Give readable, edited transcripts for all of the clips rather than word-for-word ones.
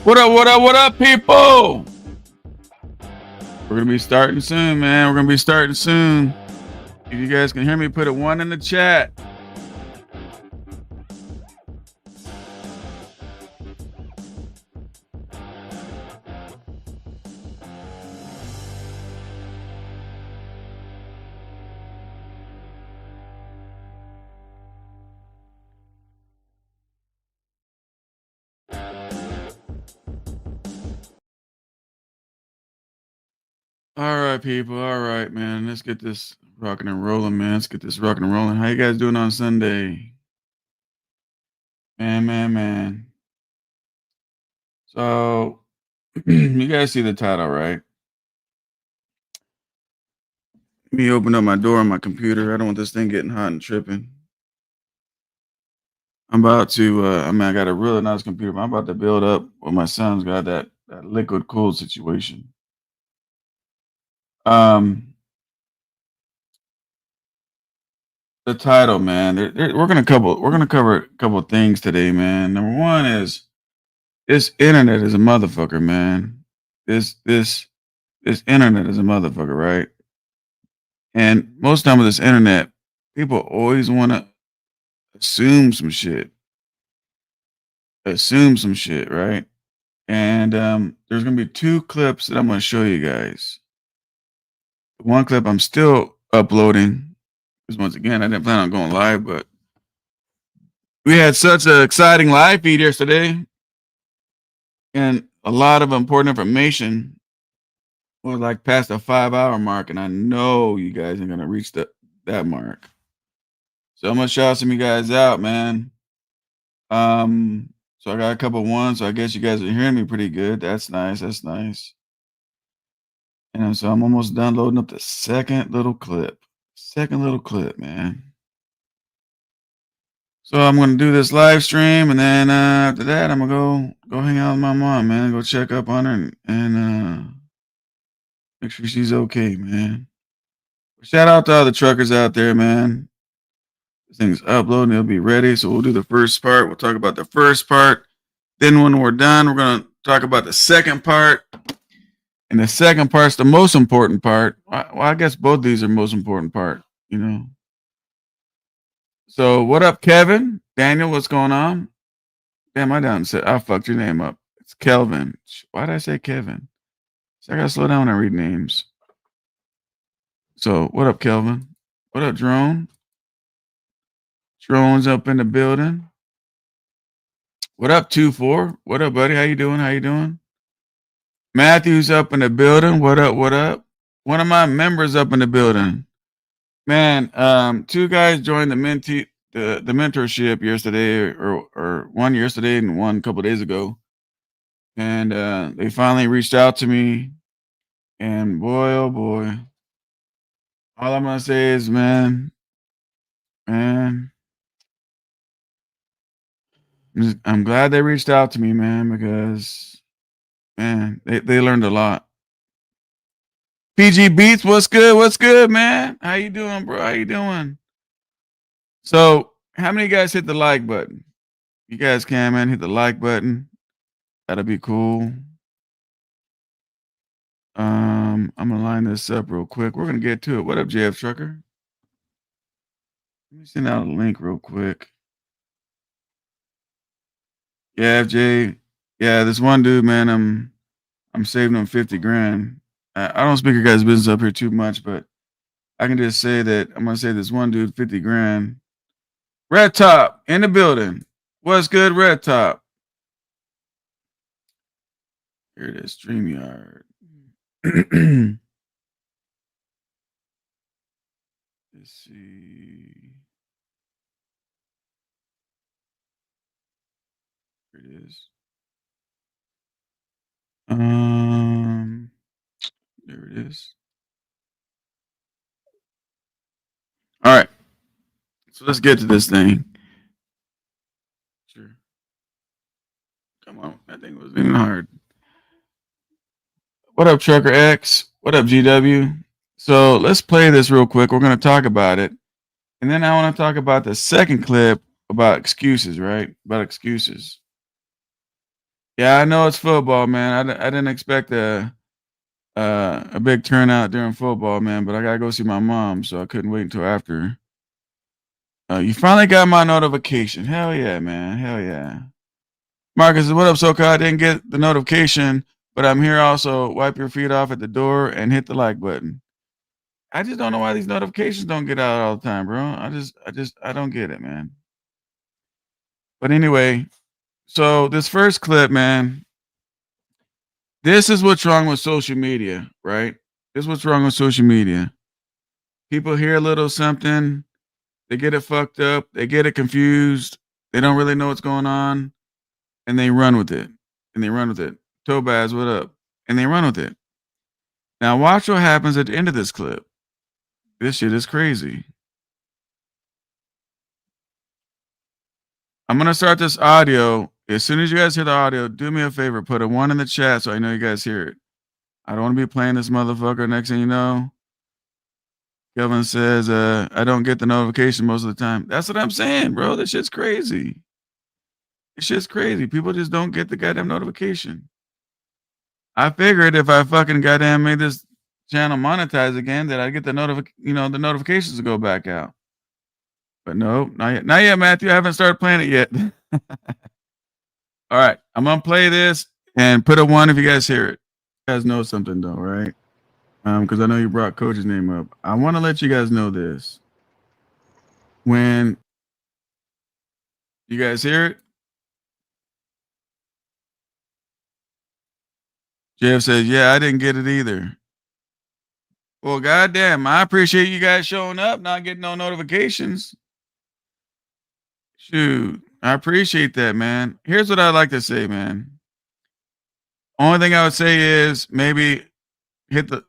What up, what up, what up, people? We're going to be starting soon, man. We're going to be starting soon. If you guys can hear me, put a 1 in the chat. All right, people. All right, man. Let's get this rocking and rolling, man. Let's get this rocking and rolling. How you guys doing on Sunday? Man. So, you guys see the title, right? Let me open up my door on my computer. I don't want this thing getting hot and tripping. I'm about to, I got a really nice computer, but I'm about to build up what my son's got that liquid cooled situation. Um, the title, man. We're gonna cover a couple of things today, man. Number one is this internet is a motherfucker, man. This internet is a motherfucker, right? And most time with this internet, people always want to assume some shit, right? And there's gonna be two clips that I'm gonna show you guys. One clip I'm still uploading because once again I didn't plan on going live, but we had such an exciting live feed yesterday, and a lot of important information was like past the 5 hour mark, and I know you guys are gonna reach that mark. So I'm gonna shout some of you guys out, man. So I got a couple ones, so I guess you guys are hearing me pretty good. That's nice. That's nice. And so I'm almost done loading up the second little clip. Second little clip, man. So I'm gonna do this live stream, and then after that, I'm gonna go hang out with my mom, man. Go check up on her and make sure she's okay, man. Shout out to all the truckers out there, man. This thing's uploading; it'll be ready. So we'll do the first part. We'll talk about the first part. Then when we're done, we're gonna talk about the second part. And the second part's the most important part. Well, I guess both these are most important part, you know. So what up, Kevin? Daniel, what's going on? Damn, I done said I fucked your name up. It's Kelvin. Why did I say Kevin? So I gotta slow down when I read names. So what up, Kelvin? What up, Drone? Drone's up in the building. What up, 2-4? What up, buddy? How you doing? How you doing? Matthew's up in the building. What up? What up? One of my members up in the building. Man, two guys joined the mentorship yesterday, or one yesterday and one a couple days ago, and they finally reached out to me. And boy, oh boy, all I'm gonna say is, man, I'm glad they reached out to me, man, because man, they learned a lot. PG Beats, what's good? What's good, man? How you doing, bro? How you doing? So, how many guys hit the like button? You guys can, man, hit the like button. That'll be cool. I'm gonna line this up real quick. We're gonna get to it. What up, JF Trucker? Let me send out a link real quick. Yeah, FJ. Yeah, this one dude, man, I'm saving him 50 grand. I don't speak your guys' business up here too much, but I can just say that I'm gonna save this one dude 50 grand. Red Top in the building. What's good, Red Top? Here it is, StreamYard. Let's see. Here it is. There it is. All right. So let's get to this thing. Sure. Come on. That thing wasn't even hard. What up, Trucker X? What up, GW? So let's play this real quick. We're going to talk about it. And then I want to talk about the second clip about excuses, right? About excuses. Yeah, I know it's football, man. I didn't expect a big turnout during football, man, but I gotta go see my mom, so I couldn't wait until after. You finally got my notification. Hell yeah, man. Hell yeah. Marcus, what up, SoCal? I didn't get the notification, but I'm here also. Wipe your feet off at the door and hit the like button. I just don't know why these notifications don't get out all the time, bro. I don't get it, man. But anyway, so this first clip, man, this is what's wrong with social media, right? This is what's wrong with social media. People hear a little something, they get it fucked up, they get it confused, they don't really know what's going on, and they run with it. And they run with it. Tobaz, what up? And they run with it. Now watch what happens at the end of this clip. This shit is crazy. I'm gonna start this audio. As soon as you guys hear the audio, do me a favor, put a 1 in the chat so I know you guys hear it. I don't want to be playing this motherfucker. Next thing you know, Kelvin says, I don't get the notification most of the time. That's what I'm saying, bro. This shit's crazy. This shit's crazy. People just don't get the goddamn notification. I figured if I fucking goddamn made this channel monetize again, that I'd get the the notifications to go back out. But no, not yet. Not yet, Matthew. I haven't started playing it yet. All right. I'm gonna play this and put a 1 if you guys hear it. You guys know something though, right? Because I know you brought Coach's name up. I want to let you guys know this. When you guys hear it, Jeff says, "Yeah, I didn't get it either." Well, goddamn, I appreciate you guys showing up, not getting no notifications. Shoot, I appreciate that, man. Here's what I'd like to say, man. Only thing I would say is maybe hit the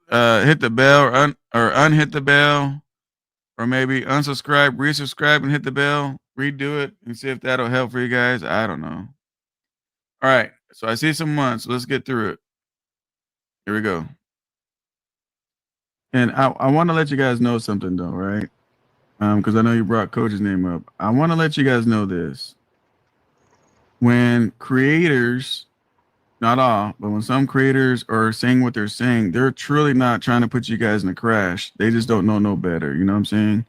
bell or unhit the bell, or maybe unsubscribe, resubscribe, and hit the bell. Redo it and see if that'll help for you guys. I don't know. All right, so I see some ones. So let's get through it. Here we go. And I want to let you guys know something though, right? Because I know you brought Coach's name up. I want to let you guys know this. When creators, not all, but when some creators are saying what they're saying, they're truly not trying to put you guys in a crash. They just don't know no better. You know what I'm saying?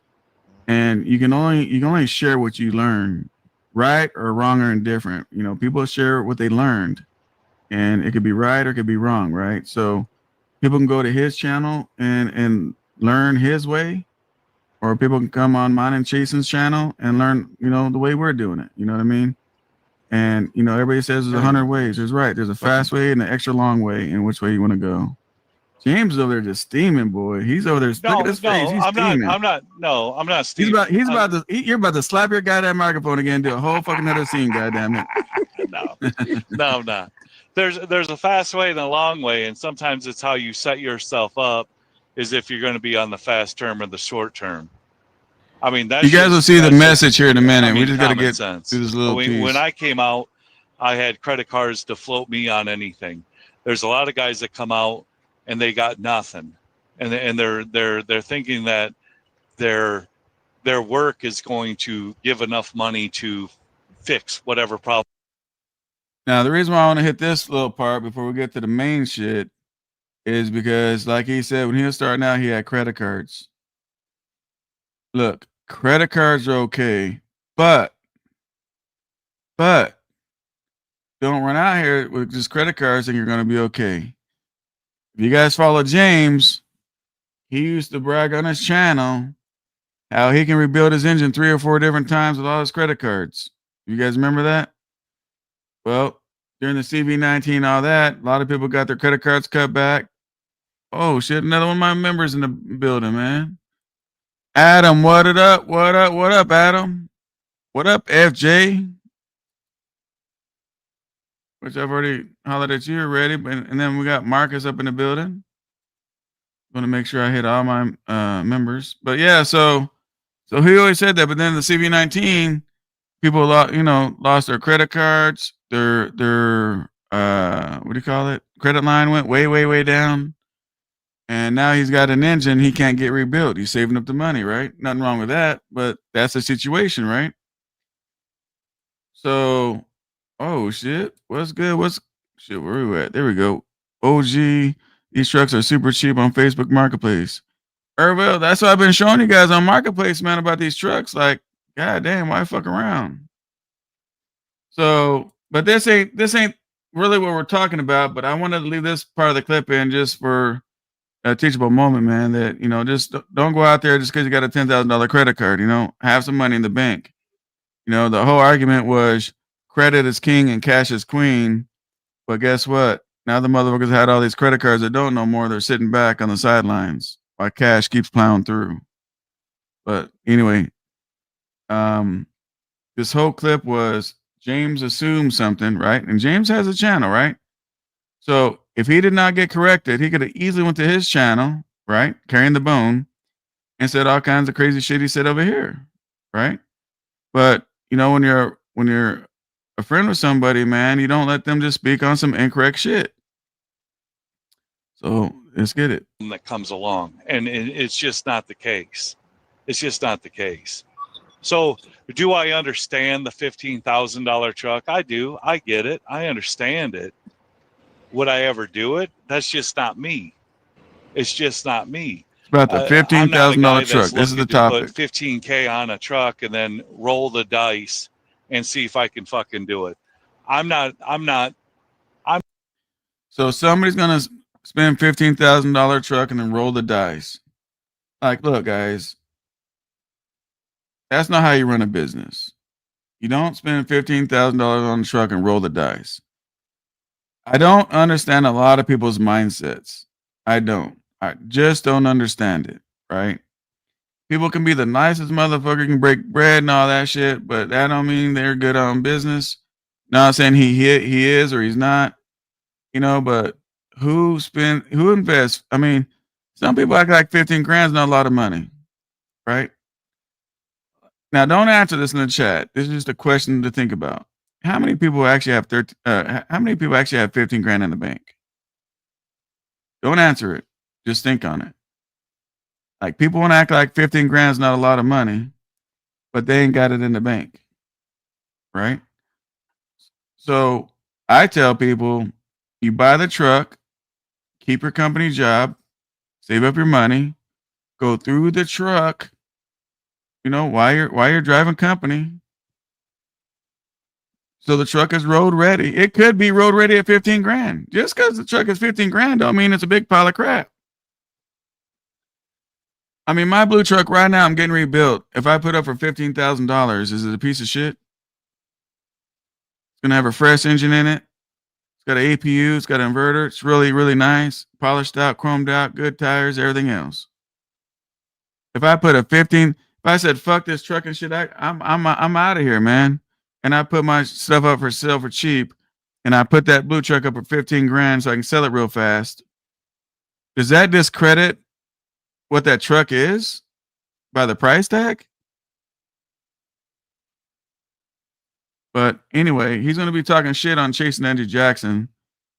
And you can only share what you learn, right or wrong or indifferent. You know, people share what they learned, and it could be right or it could be wrong, right? So people can go to his channel and learn his way, or people can come on mine and Chasen's channel and learn, the way we're doing it. You know what I mean? And everybody says there's 100 ways. There's right. There's a fast way and an extra long way, and which way you want to go. James is over there just steaming, boy. He's over there. Look at his face. He's steaming. I'm not steaming. You're about to slap your goddamn microphone again and do a whole fucking other scene, goddamn it. No, I'm not. There's a fast way and a long way, and sometimes it's how you set yourself up, is if you're going to be on the fast term or the short term. I mean, you guys will see the message here in a minute. We just got to get sense. through this little piece. When I came out, I had credit cards to float me on anything. There's a lot of guys that come out and they got nothing, and they're thinking that their work is going to give enough money to fix whatever problem. Now, the reason why I want to hit this little part before we get to the main shit is because, like he said, when he was starting out, he had credit cards. Look, credit cards are okay, but don't run out here with just credit cards and you're going to be okay. If you guys follow James, he used to brag on his channel how he can rebuild his engine 3 or 4 different times with all his credit cards. You guys remember that? Well, during the CV19, all that, a lot of people got their credit cards cut back. Oh, shit, another one of my members in the building, man. Adam, what up? What up, Adam? What up, FJ? Which I've already hollered at you already. And then we got Marcus up in the building. Want to make sure I hit all my members. But yeah, so he always said that. But then the CV19, people lost their credit cards. Their what do you call it? Credit line went way down. And now he's got an engine he can't get rebuilt. He's saving up the money, right? Nothing wrong with that, but that's the situation, right? So, oh shit, what's good? Shit, where we at? There we go. OG, these trucks are super cheap on Facebook Marketplace. Ervil, that's what I've been showing you guys on Marketplace, man, about these trucks. Like, god damn, why fuck around? So, but this ain't really what we're talking about. But I wanted to leave this part of the clip in just for a teachable moment, man. That just don't go out there just because you got a $10,000 credit card. Have some money in the bank. The whole argument was credit is king and cash is queen. But guess what? Now the motherfuckers had all these credit cards that don't no more. They're sitting back on the sidelines while cash keeps plowing through. But anyway, this whole clip was James assumed something, right? And James has a channel, right? So if he did not get corrected, he could have easily went to his channel, right? Carrying the bone and said all kinds of crazy shit he said over here, right? But when you're a friend with somebody, man, you don't let them just speak on some incorrect shit. So let's get it. That comes along, and it's just not the case. It's just not the case. So do I understand the $15,000 truck? I do. I get it. I understand it. Would I ever do it? That's just not me. It's just not me. It's about the $15,000 truck. This is the topic. Put $15K on a truck and then roll the dice and see if I can fucking do it. I'm not. So somebody's gonna spend $15,000 truck and then roll the dice. Like, look, guys, that's not how you run a business. You don't spend $15,000 on a truck and roll the dice. I don't understand a lot of people's mindsets. I just don't understand it, right? People can be the nicest motherfucker, can break bread and all that shit, but that don't mean they're good on business. Not saying he is or he's not, but who invests? I mean, some people act like 15 grand is not a lot of money, right? Now, don't answer this in the chat. This is just a question to think about. How many people actually have how many people actually have 15 grand in the bank? Don't answer it. Just think on it. Like, people want to act like 15 grand is not a lot of money, but they ain't got it in the bank, right? So I tell people, you buy the truck, keep your company job, save up your money, go through the truck, while you're driving company. So the truck is road ready. It could be road ready at 15 grand. Just because the truck is 15 grand don't mean it's a big pile of crap. I mean, my blue truck right now, I'm getting rebuilt. If I put up for $15,000, is it a piece of shit? It's gonna have a fresh engine in it. It's got an APU. It's got an inverter. It's really, really nice, polished out, chromed out, good tires, everything else. If I said fuck this truck and shit, I'm out of here, man. And I put my stuff up for sale for cheap, and I put that blue truck up for 15 grand so I can sell it real fast. Does that discredit what that truck is by the price tag? But anyway, he's going to be talking shit on chasing Andrew Jackson.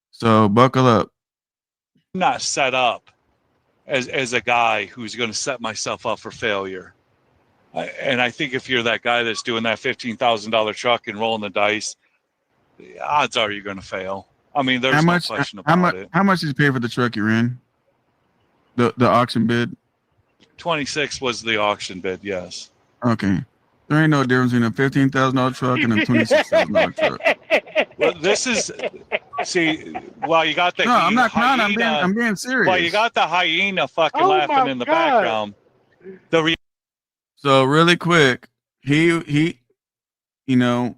So buckle up. I'm not set up as a guy who's going to set myself up for failure. And I think if you're that guy that's doing that $15,000 truck and rolling the dice, the odds are you're going to fail. I mean, there's no question about it. How much did you pay for the truck you're in? The auction bid? 26 was the auction bid, yes. Okay. There ain't no difference between a $15,000 truck and a $26,000 truck. Well, this is, you got the No, I'm not clowning. I'm being serious. Well, you got the hyena fucking laughing in the background. So really quick, he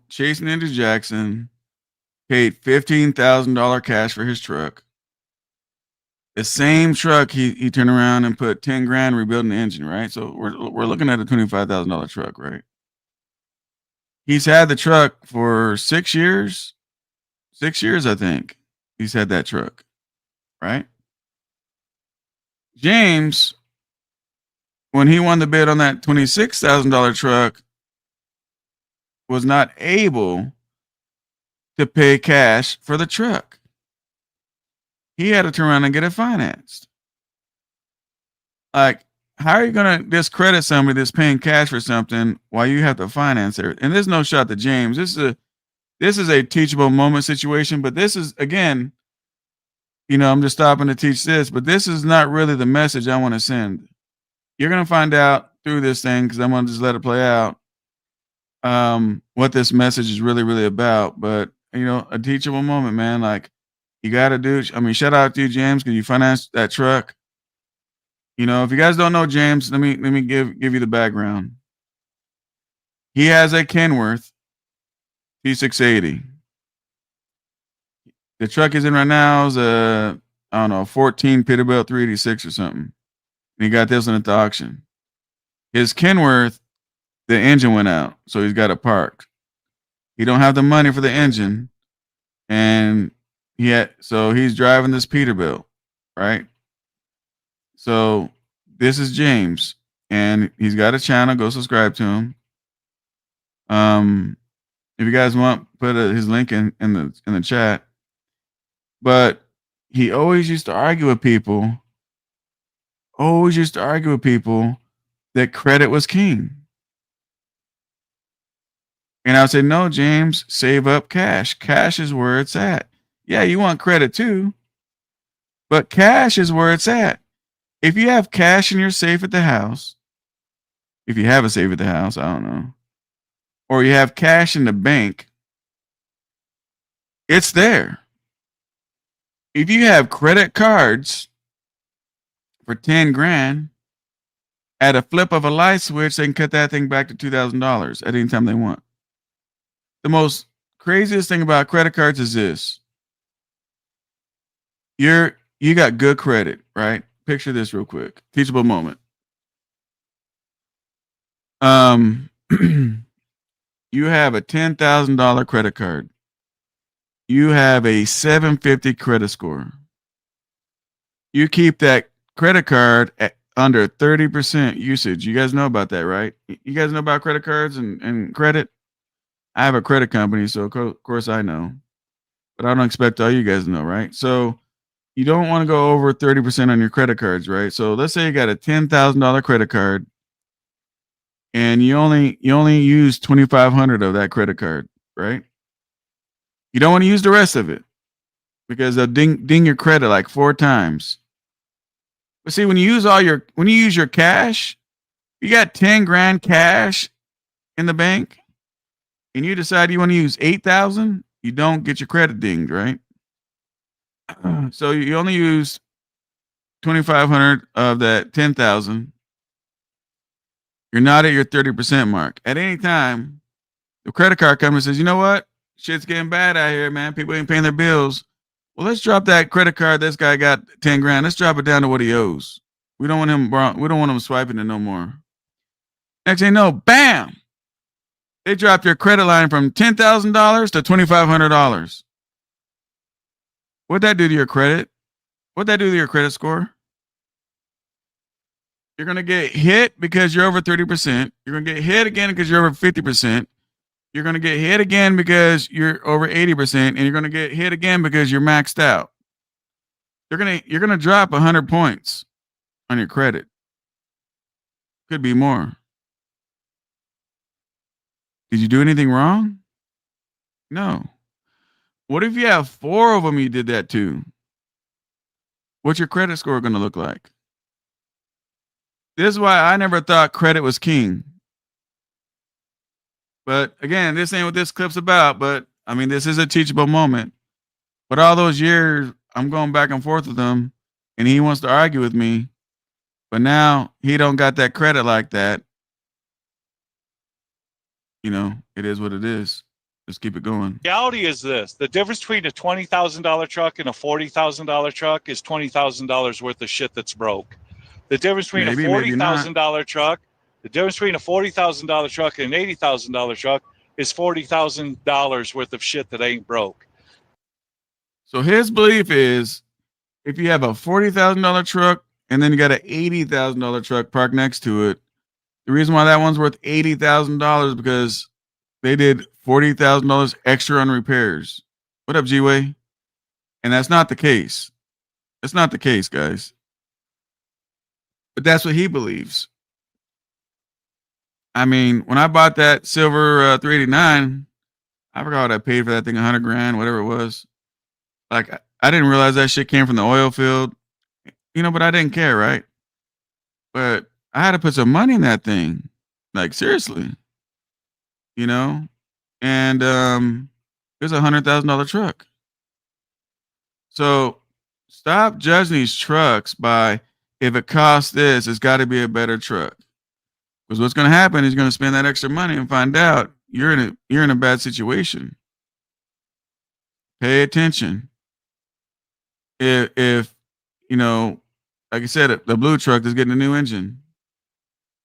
chasing Andrew Jackson paid $15,000 cash for his truck. The same truck he turned around and put 10 grand rebuilding the engine, right? So we're looking at a $25,000 truck, right? He's had the truck for 6 years. 6 years, I think. He's had that truck, right? James, when he won the bid on that $26,000 truck, was not able to pay cash for the truck. He had to turn around and get it financed. Like, how are you going to discredit somebody that's paying cash for something while you have to finance it? And there's no shot to James. This is this is a teachable moment situation, but this is, again, I'm just stopping to teach this, but this is not really the message I want to send. You're going to find out through this thing, because I'm going to just let it play out, what this message is really, really about. But, a teachable moment, man. Like, you got to do, I mean, shout out to you, James, because you financed that truck. If you guys don't know James, let me give you the background. He has a Kenworth T680. The truck he's in right now is a, I don't know, 14 Peterbilt 386 or something. And he got this one at the auction. His Kenworth, the engine went out, so he's got it parked. He don't have the money for the engine, and so he's driving this Peterbilt, right? So this is James, and he's got a channel. Go subscribe to him. If you guys want, put his link in the chat. But he always used to argue with people. That credit was king. And I would say, no, James, save up cash. Cash is where it's at. Yeah, you want credit too, but cash is where it's at. If you have cash in your safe at the house, if you have a safe at the house, I don't know, or you have cash in the bank, it's there. If you have credit cards for 10 grand, at a flip of a light switch, they can cut that thing back to $2,000 at any time they want. The most craziest thing about credit cards is this. You got good credit, right? Picture this real quick. Teachable moment. You have a $10,000 credit card. You have a 750 credit score. You keep that credit card at under 30% usage. You guys know about that, right? You guys know about credit cards and credit? I have a credit company, so of course I know. But I don't expect all you guys to know, right? So you don't want to go over 30% on your credit cards, right? So let's say you got a $10,000 credit card, and you only use 2,500 of that credit card, right? You don't want to use the rest of it, because they'll ding your credit like 4 times. But see, when you use your cash, you got 10 grand cash in the bank, and you decide you want to use 8,000, you don't get your credit dinged, right? So you only use 2,500 of that 10,000. You're not at your 30% mark. At any time, the credit card company says, you know what? Shit's getting bad out here, man. People ain't paying their bills. Well, let's drop that credit card. This guy got 10 grand. Let's drop it down to what he owes. We don't want him swiping it no more. Next thing you know, bam! They dropped your credit line from $10,000 to $2,500. What'd that do to your credit? What'd that do to your credit score? You're going to get hit because you're over 30%. You're going to get hit again because you're over 50%. You're going to get hit again because you're over 80%. And you're going to get hit again because you're maxed out. You're going to drop 100 points on your credit. Could be more. Did you do anything wrong? No. What if you have 4 of them you did that to? What's your credit score going to look like? This is why I never thought credit was king. But again, this ain't what this clip's about. But I mean, this is a teachable moment. But all those years, I'm going back and forth with him, and he wants to argue with me. But now he don't got that credit like that. It is what it is. Let's keep it going. Reality is this: the difference between a $20,000 truck and a $40,000 truck is $20,000 worth of shit that's broke. The difference between a $40,000 truck, the difference between a $40,000 truck and an $80,000 truck is $40,000 worth of shit that ain't broke. So his belief is, if you have a $40,000 truck and then you got an $80,000 truck parked next to it, the reason why that one's worth $80,000 because they did $40,000 extra on repairs. What up, G-Way? And that's not the case. That's not the case, guys. But that's what he believes. I mean, when I bought that silver 389, I forgot what I paid for that thing, 100 grand, whatever it was. Like, I didn't realize that shit came from the oil field, but I didn't care, right? But I had to put some money in that thing. Like, seriously, you know? And it was $100,000 truck. So stop judging these trucks by, if it costs this, it's got to be a better truck. Because what's going to happen is you're going to spend that extra money and find out you're in a bad situation. Pay attention. If like I said, the blue truck is getting a new engine,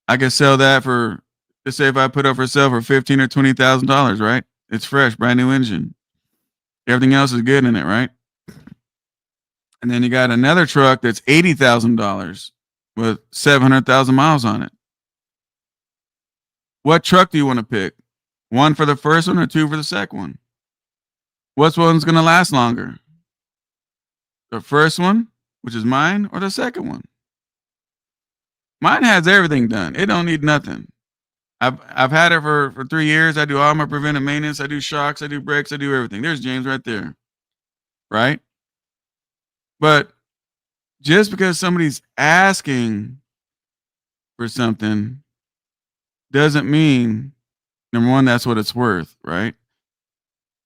I can sell that for, let's say if I put up for sale for $15,000 or $20,000, right? It's fresh, brand new engine. Everything else is good in it, right? And then you got another truck that's $80,000 with 700,000 miles on it. What truck do you want to pick? One for the first one or two for the second one? Which one's going to last longer? The first one, which is mine, or the second one? Mine has everything done. It don't need nothing. I've had it for 3 years. I do all my preventive maintenance. I do shocks. I do brakes. I do everything. There's James right there. Right? But just because somebody's asking for something doesn't mean, number one, that's what it's worth, right?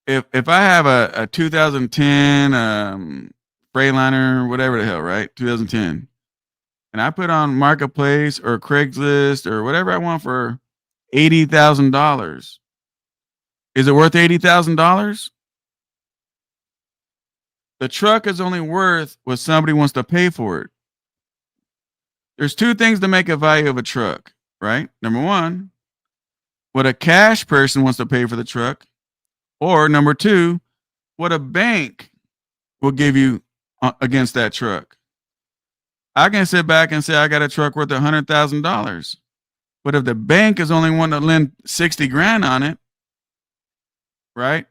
If I have a 2010 Freightliner, whatever the hell, right? 2010. And I put on Marketplace or Craigslist or whatever I want for $80,000. Is it worth $80,000? The truck is only worth what somebody wants to pay for it. There's two things to make a value of a truck, right? Number one, what a cash person wants to pay for the truck. Or number two, what a bank will give you against that truck. I can sit back and say I got a truck worth $100,000. But if the bank is only wanting to lend 60 grand on it, right?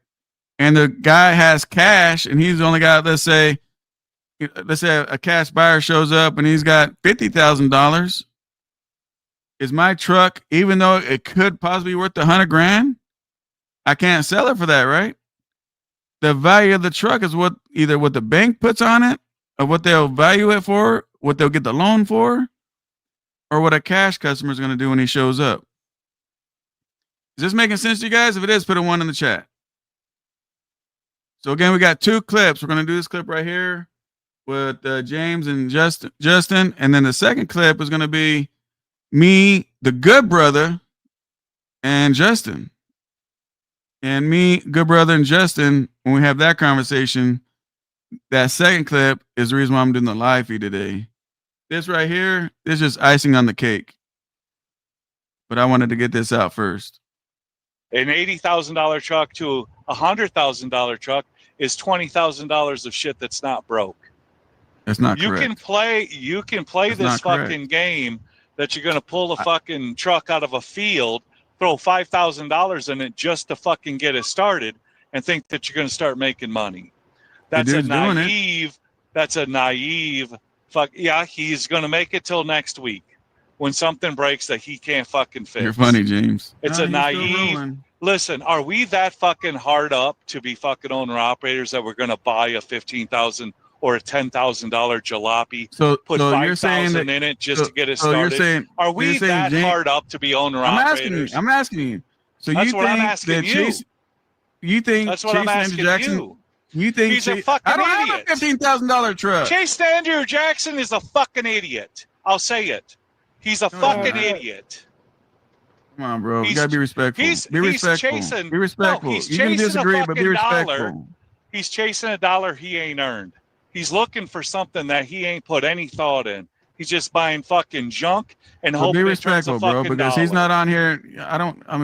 And the guy has cash and he's only got, let's say a cash buyer shows up and he's got $50,000. Is my truck, even though it could possibly be worth 100 grand, I can't sell it for that, right? The value of the truck is either what the bank puts on it, or what they'll value it for, what they'll get the loan for, or what a cash customer is going to do when he shows up. Is this making sense to you guys? If it is, put a 1 in the chat. So again, we got 2 clips. We're going to do this clip right here with James and Justin. And then the second clip is going to be me, the good brother, and Justin. And me, good brother, and Justin, when we have that conversation, that second clip is the reason why I'm doing the live feed today. This right here is just icing on the cake. But I wanted to get this out first. An $80,000 truck to a $100,000 truck is $20,000 of shit that's not broke. That's not correct. You can play that's this fucking game that you're going to pull a fucking truck out of a field, throw $5,000 in it just to fucking get it started, and think that you're going to start making money. That's a naive. That's a naive. Fuck yeah, he's going to make it till next week when something breaks that he can't fucking fix. You're funny, James. It's a naive. Listen, are we that fucking hard up to be fucking owner operators that we're going to buy a $15,000 or a $10,000 jalopy, put $5,000 in it just to get it started? Are we that hard up to be owner operators? I'm asking you. So that's you what think I'm asking you. You think that's what I'm asking you? You think he's a fucking idiot? I don't have a $15,000 truck. Chase Andrew Jackson is a fucking idiot. I'll say it. He's a fucking idiot. Come on, bro. You gotta be respectful. Be respectful. Be respectful. No, you can disagree, but be respectful. Dollar. He's chasing a dollar he ain't earned. He's looking for something that he ain't put any thought in. He's just buying fucking junk and hoping be respectful, it turns a fucking bro, because dollar. he's not on here.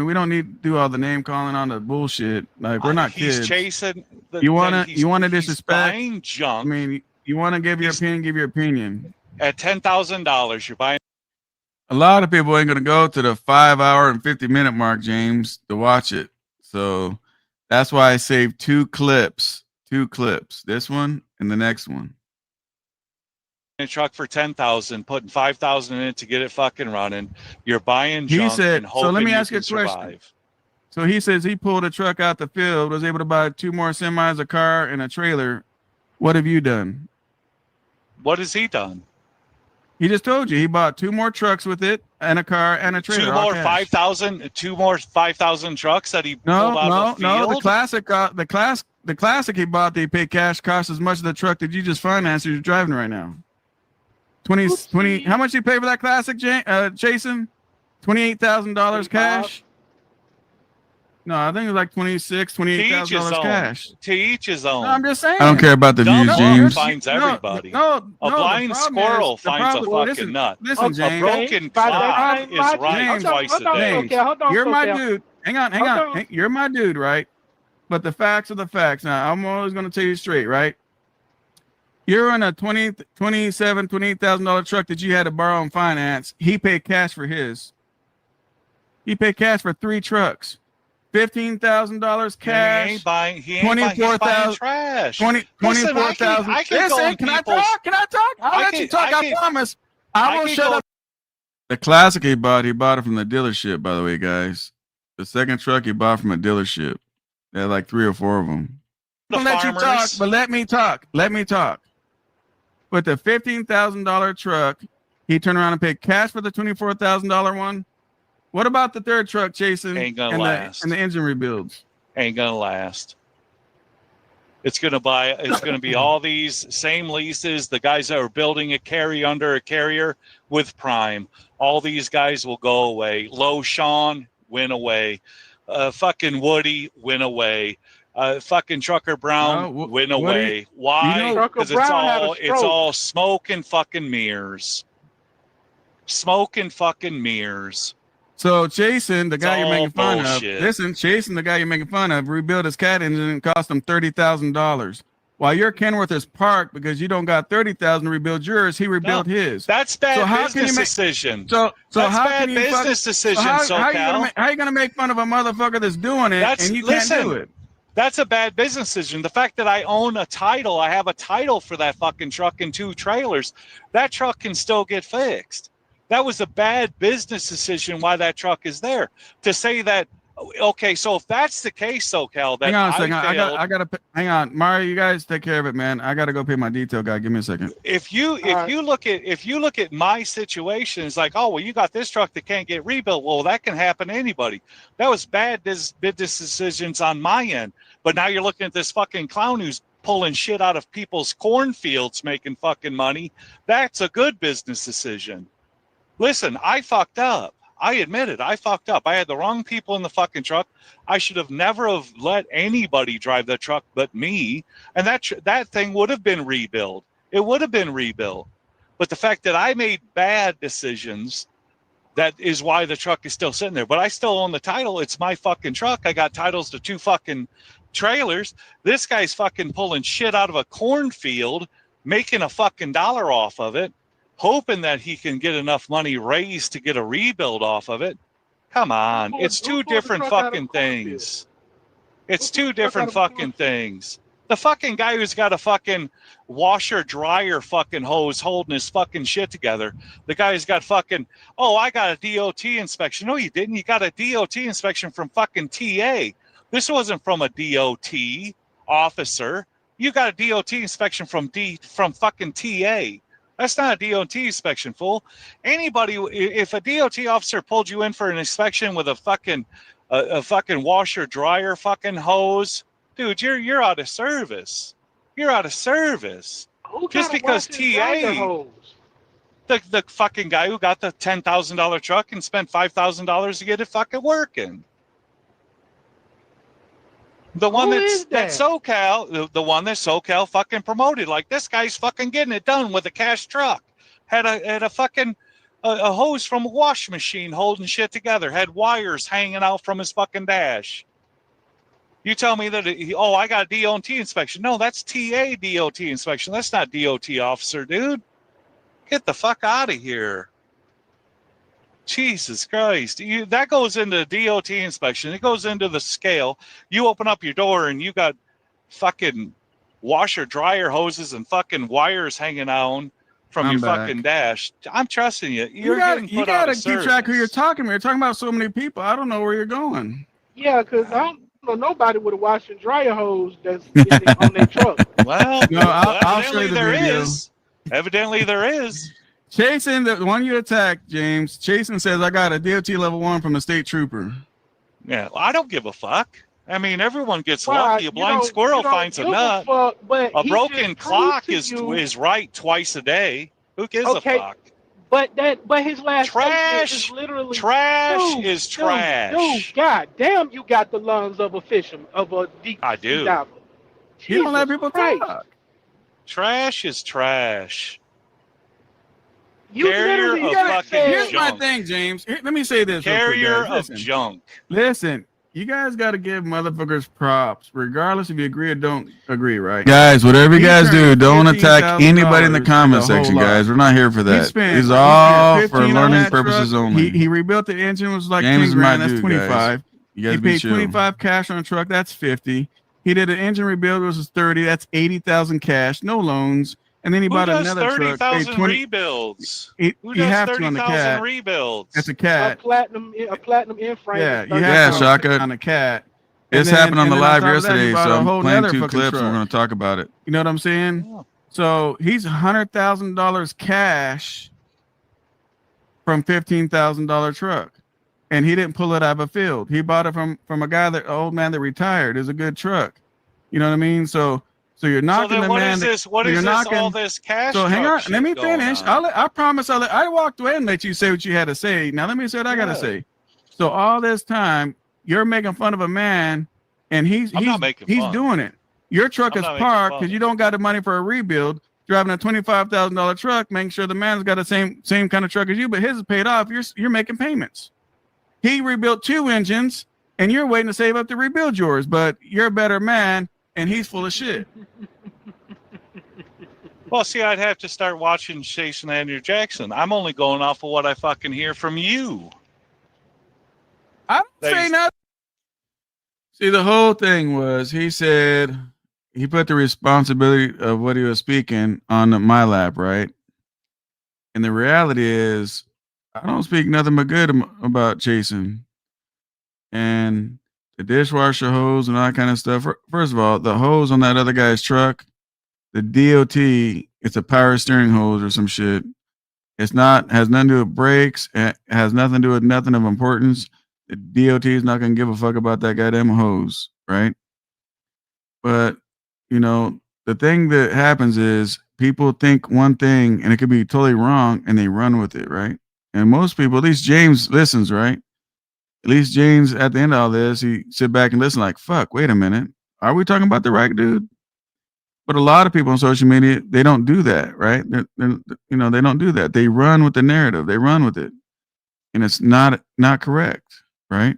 We don't need to do all the name calling on the bullshit. Like, we're not kids. He's chasing. You want to disrespect? Buying junk. I mean, you want to give your opinion, give your opinion. At $10,000, you're buying. A lot of people ain't gonna go to the 5 hour and 50-minute mark, James, to watch it. So that's why I saved 2 clips. 2 clips. This one and the next one. A truck for $10,000, putting $5,000 in it to get it fucking running. You're buying junk. He said. And hoping so let me you ask you a can question. survive. So he says he pulled a truck out the field, was able to buy 2 more semis, a car, and a trailer. What have you done? What has he done? He just told you he bought 2 more trucks with it and a car and a trailer. Two more 5,000 trucks that he pulled out of the field? No. The classic he bought that he paid cash cost as much as the truck that you just financed you're driving right now. 20. How much you pay for that classic, Jason? $28,000 cash. No, I think it was like $28,000 cash. To each his own. No, I'm just saying. I don't care about the views, James. Finds everybody. A blind squirrel finds a fucking nut. Listen, James. A broken clock is right twice a day. You're my dude. Hang on. You're my dude, right? But the facts are the facts. Now, I'm always going to tell you straight, right? You're in a $28,000 truck that you had to borrow and finance. He paid cash for his. He paid cash for 3 trucks. $15,000 cash. He ain't buying 24,000 trash. 24,000. Listen, can I talk? I'll let you talk. I promise. I won't shut up. The classic he bought it from the dealership, by the way, guys. The second truck he bought from a dealership. They had like 3 or 4 of them. I'll let you talk, but let me talk. With the $15,000 truck, he turned around and paid cash for the $24,000 one. What about the third truck, Jason? Ain't gonna last. And the engine rebuilds. Ain't gonna last. It's gonna be all these same leases. The guys that are building a carrier with Prime. All these guys will go away. Low Sean went away. Fucking Woody went away. Fucking Trucker Brown went away. Why? Because it's all smoke and fucking mirrors. Smoke and fucking mirrors. So Jason, the guy you're making fun of, Jason, the guy you're making fun of, rebuilt his cat engine and cost him $30,000. While your Kenworth is parked because you don't got $30,000 to rebuild yours, he rebuilt his. That's bad business decision. So that's how bad can you business decision, SoCal? How are you gonna make fun of a motherfucker that's doing it and you can't do it? That's a bad business decision. The fact that I own a title, I have a title for that fucking truck and 2 trailers, that truck can still get fixed. That was a bad business decision why that truck is there. To say that, okay, so if that's the case, SoCal, that hang on a second. I gotta hang on. Mario, you guys take care of it, man. I gotta go pay my detail guy. Give me a second. If you look at my situation, it's like, oh well, you got this truck that can't get rebuilt. Well, that can happen to anybody. That was bad business decisions on my end. But now you're looking at this fucking clown who's pulling shit out of people's cornfields, making fucking money. That's a good business decision. Listen, I fucked up. I admit it. I fucked up. I had the wrong people in the fucking truck. I should have never have let anybody drive that truck but me. And that thing would have been rebuilt. It would have been rebuilt. But the fact that I made bad decisions, that is why the truck is still sitting there. But I still own the title. It's my fucking truck. I got titles to 2 fucking trailers. This guy's fucking pulling shit out of a cornfield, making a fucking dollar off of it, hoping that he can get enough money raised to get a rebuild off of it. Come on. It's 2 different fucking things. It's 2 different fucking things. The fucking guy who's got a fucking washer dryer fucking hose holding his fucking shit together. The guy who's got fucking, oh, I got a DOT inspection. No, you didn't. You got a DOT inspection from fucking TA. This wasn't from a DOT officer. You got a DOT inspection from fucking TA. That's not a DOT inspection, fool. Anybody, if a DOT officer pulled you in for an inspection with a fucking washer dryer fucking hose, dude, you're out of service. You're out of service. Just because TA, the fucking guy who got the $10,000 truck and spent $5,000 to get it fucking working. The one that SoCal, the one that SoCal fucking promoted, like this guy's fucking getting it done with a cash truck. Had a fucking a hose from a wash machine holding shit together. Had wires hanging out from his fucking dash. You tell me that I got a DOT inspection. No, that's TA DOT inspection. That's not DOT officer, dude. Get the fuck out of here. Jesus Christ. That goes into the DOT inspection. It goes into the scale. You open up your door and you got fucking washer dryer hoses and fucking wires hanging out from your fucking dash. I'm trusting you. You gotta keep track who you're talking to. You're talking about so many people. I don't know where you're going. Yeah, because I don't know nobody with a washer and dryer hose that's on their truck. Well, No, I'll show evidently you the there video. is. Evidently there is. Chasen, the one you attacked, James. Chasen says I got a DOT level 1 from a state trooper. Yeah, well, I don't give a fuck. I mean, everyone gets Why, lucky. A you blind don't- squirrel you don't finds a give nut. fuck, but A he broken just clock proved to you- is right twice a day. Who gives Okay, a fuck? But his last statement Trash. is literally Trash dude, is Dude, trash. god damn, you got the lungs of a fisherman, of a deep I do. sea diver. You don't let Jesus people Christ. talk. Trash is trash. You Carrier literally of just fucking said, Here's my junk. thing, James. Let me say this. real quick, Carrier guys. of junk. Listen, you guys got to give motherfuckers props, regardless if you agree or don't agree, right? Guys, whatever you He guys do, turned don't attack $15,000 anybody in the comment is a whole section, lot. guys. We're not here for He that. spent- It's he all spent for 15 on learning that purposes truck. only. He rebuilt the engine, was like James 10 is my grand. That's dude, 25. guys. You guys He be paid chill. 25 cash on a truck. That's 50. He did an engine rebuild, which was 30. That's 80,000 cash, no loans. And then he Who bought does another truck. paid 30,000 20. rebuilds? He Who does have to on the 30,000 cat. rebuilds? That's a A cat. platinum in frame. Yeah, is you have Yeah, to Shaka. on a cat. This And then- happened on and the then live top of that, he yesterday, bought so a I'm whole playing nother 2 fucking clips. truck. We're going to talk about it. You know what I'm saying? Oh. So he's $100,000 cash from $15,000 truck, and he didn't pull it out of a field. He bought it from a guy that old man that retired. It's a good truck. You know what I mean? So you're So knocking then the what man. is that- this? What so is you're this? knocking- All this cash? So hang truck on. shit Let me going finish. on? I promise. I walked away and let you say what you had to say. Now let me say what I got to Yeah. say. So all this time you're making fun of a man, and he's I'm not making he's fun. doing it. Your truck I'm is not making parked fun. because you don't got the money for a rebuild. Driving a $25,000 truck, making sure the man's got the same kind of truck as you, but his is paid off. You're making payments. He rebuilt 2 engines, and you're waiting to save up to rebuild yours. But you're a better man, and he's full of shit. Well, see, I'd have to start watching Chasing Andrew Jackson. I'm only going off of what I fucking hear from you. I don't say Thanks. nothing. See, the whole thing was he said he put the responsibility of what he was speaking on my lap, right? And the reality is, I don't speak nothing but good about Jason and the dishwasher hose and all that kind of stuff. First of all, the hose on that other guy's truck, the DOT, it's a power steering hose or some shit. It's not, has nothing to do with brakes. It has nothing to do with nothing of importance. The DOT is not going to give a fuck about that goddamn hose, right? But, you know, the thing that happens is people think one thing and it could be totally wrong and they run with it, right? And most people, at least James listens, right? At least James, at the end of all this, he sit back and listen like, fuck, wait a minute. Are we talking about the right dude? But a lot of people on social media, they don't do that, right? They're, you know, they don't do that. They run with the narrative. They run with it. And it's not correct, right?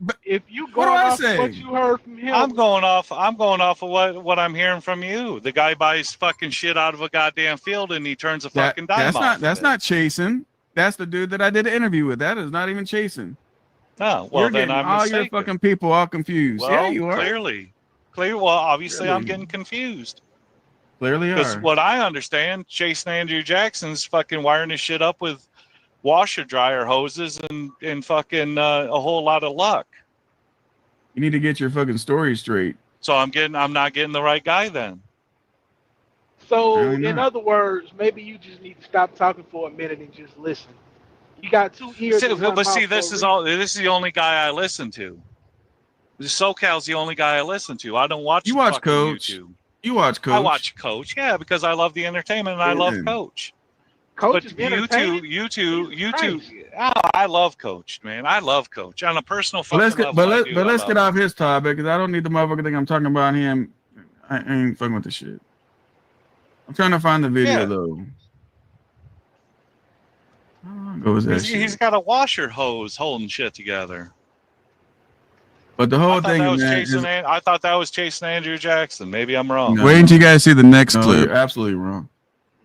But If you What do going I off say? what you heard from him, I'm going off of what I'm hearing from you. The guy buys fucking shit out of a goddamn field and he turns a fucking dime off. that's of not chasing. That's the dude that I did an interview with. That is not even chasing. it. No, well You're then getting I'm all mistaken. your fucking people all confused. Well, Yeah, you are. clearly. Well, obviously I'm Clearly. getting confused. Clearly Because are. what I understand, Chasing Andrew Jackson's fucking wiring his shit up with washer dryer hoses and fucking a whole lot of luck. You need to get your fucking story straight. So I'm not getting the right guy then. so Really in not. other words, maybe you just need to stop talking for a minute and just listen. You got 2 ears. See, and one but mouth see, for a this is the only guy I listen to. The SoCal's the only guy I listen to. I don't watch. You the watch fucking Coach. YouTube. You watch Coach. I watch Coach, yeah, because I love the entertainment and I love Yeah. Coach. Coach But is entertaining. YouTube. Christ. Oh, I love Coach, man. I love Coach on a personal But fucking let's get, level. but let's get off his topic because I don't need the motherfucker think I'm talking about him. I ain't fucking with the shit. I'm trying to find the video Yeah. though. How long ago was that shit? He's got a washer hose holding shit together. But the I whole thought thing, that was man, is, I thought that was Chasing Andrew Jackson. Maybe I'm wrong. No. Wait until you guys see the next no, clip. you're absolutely wrong.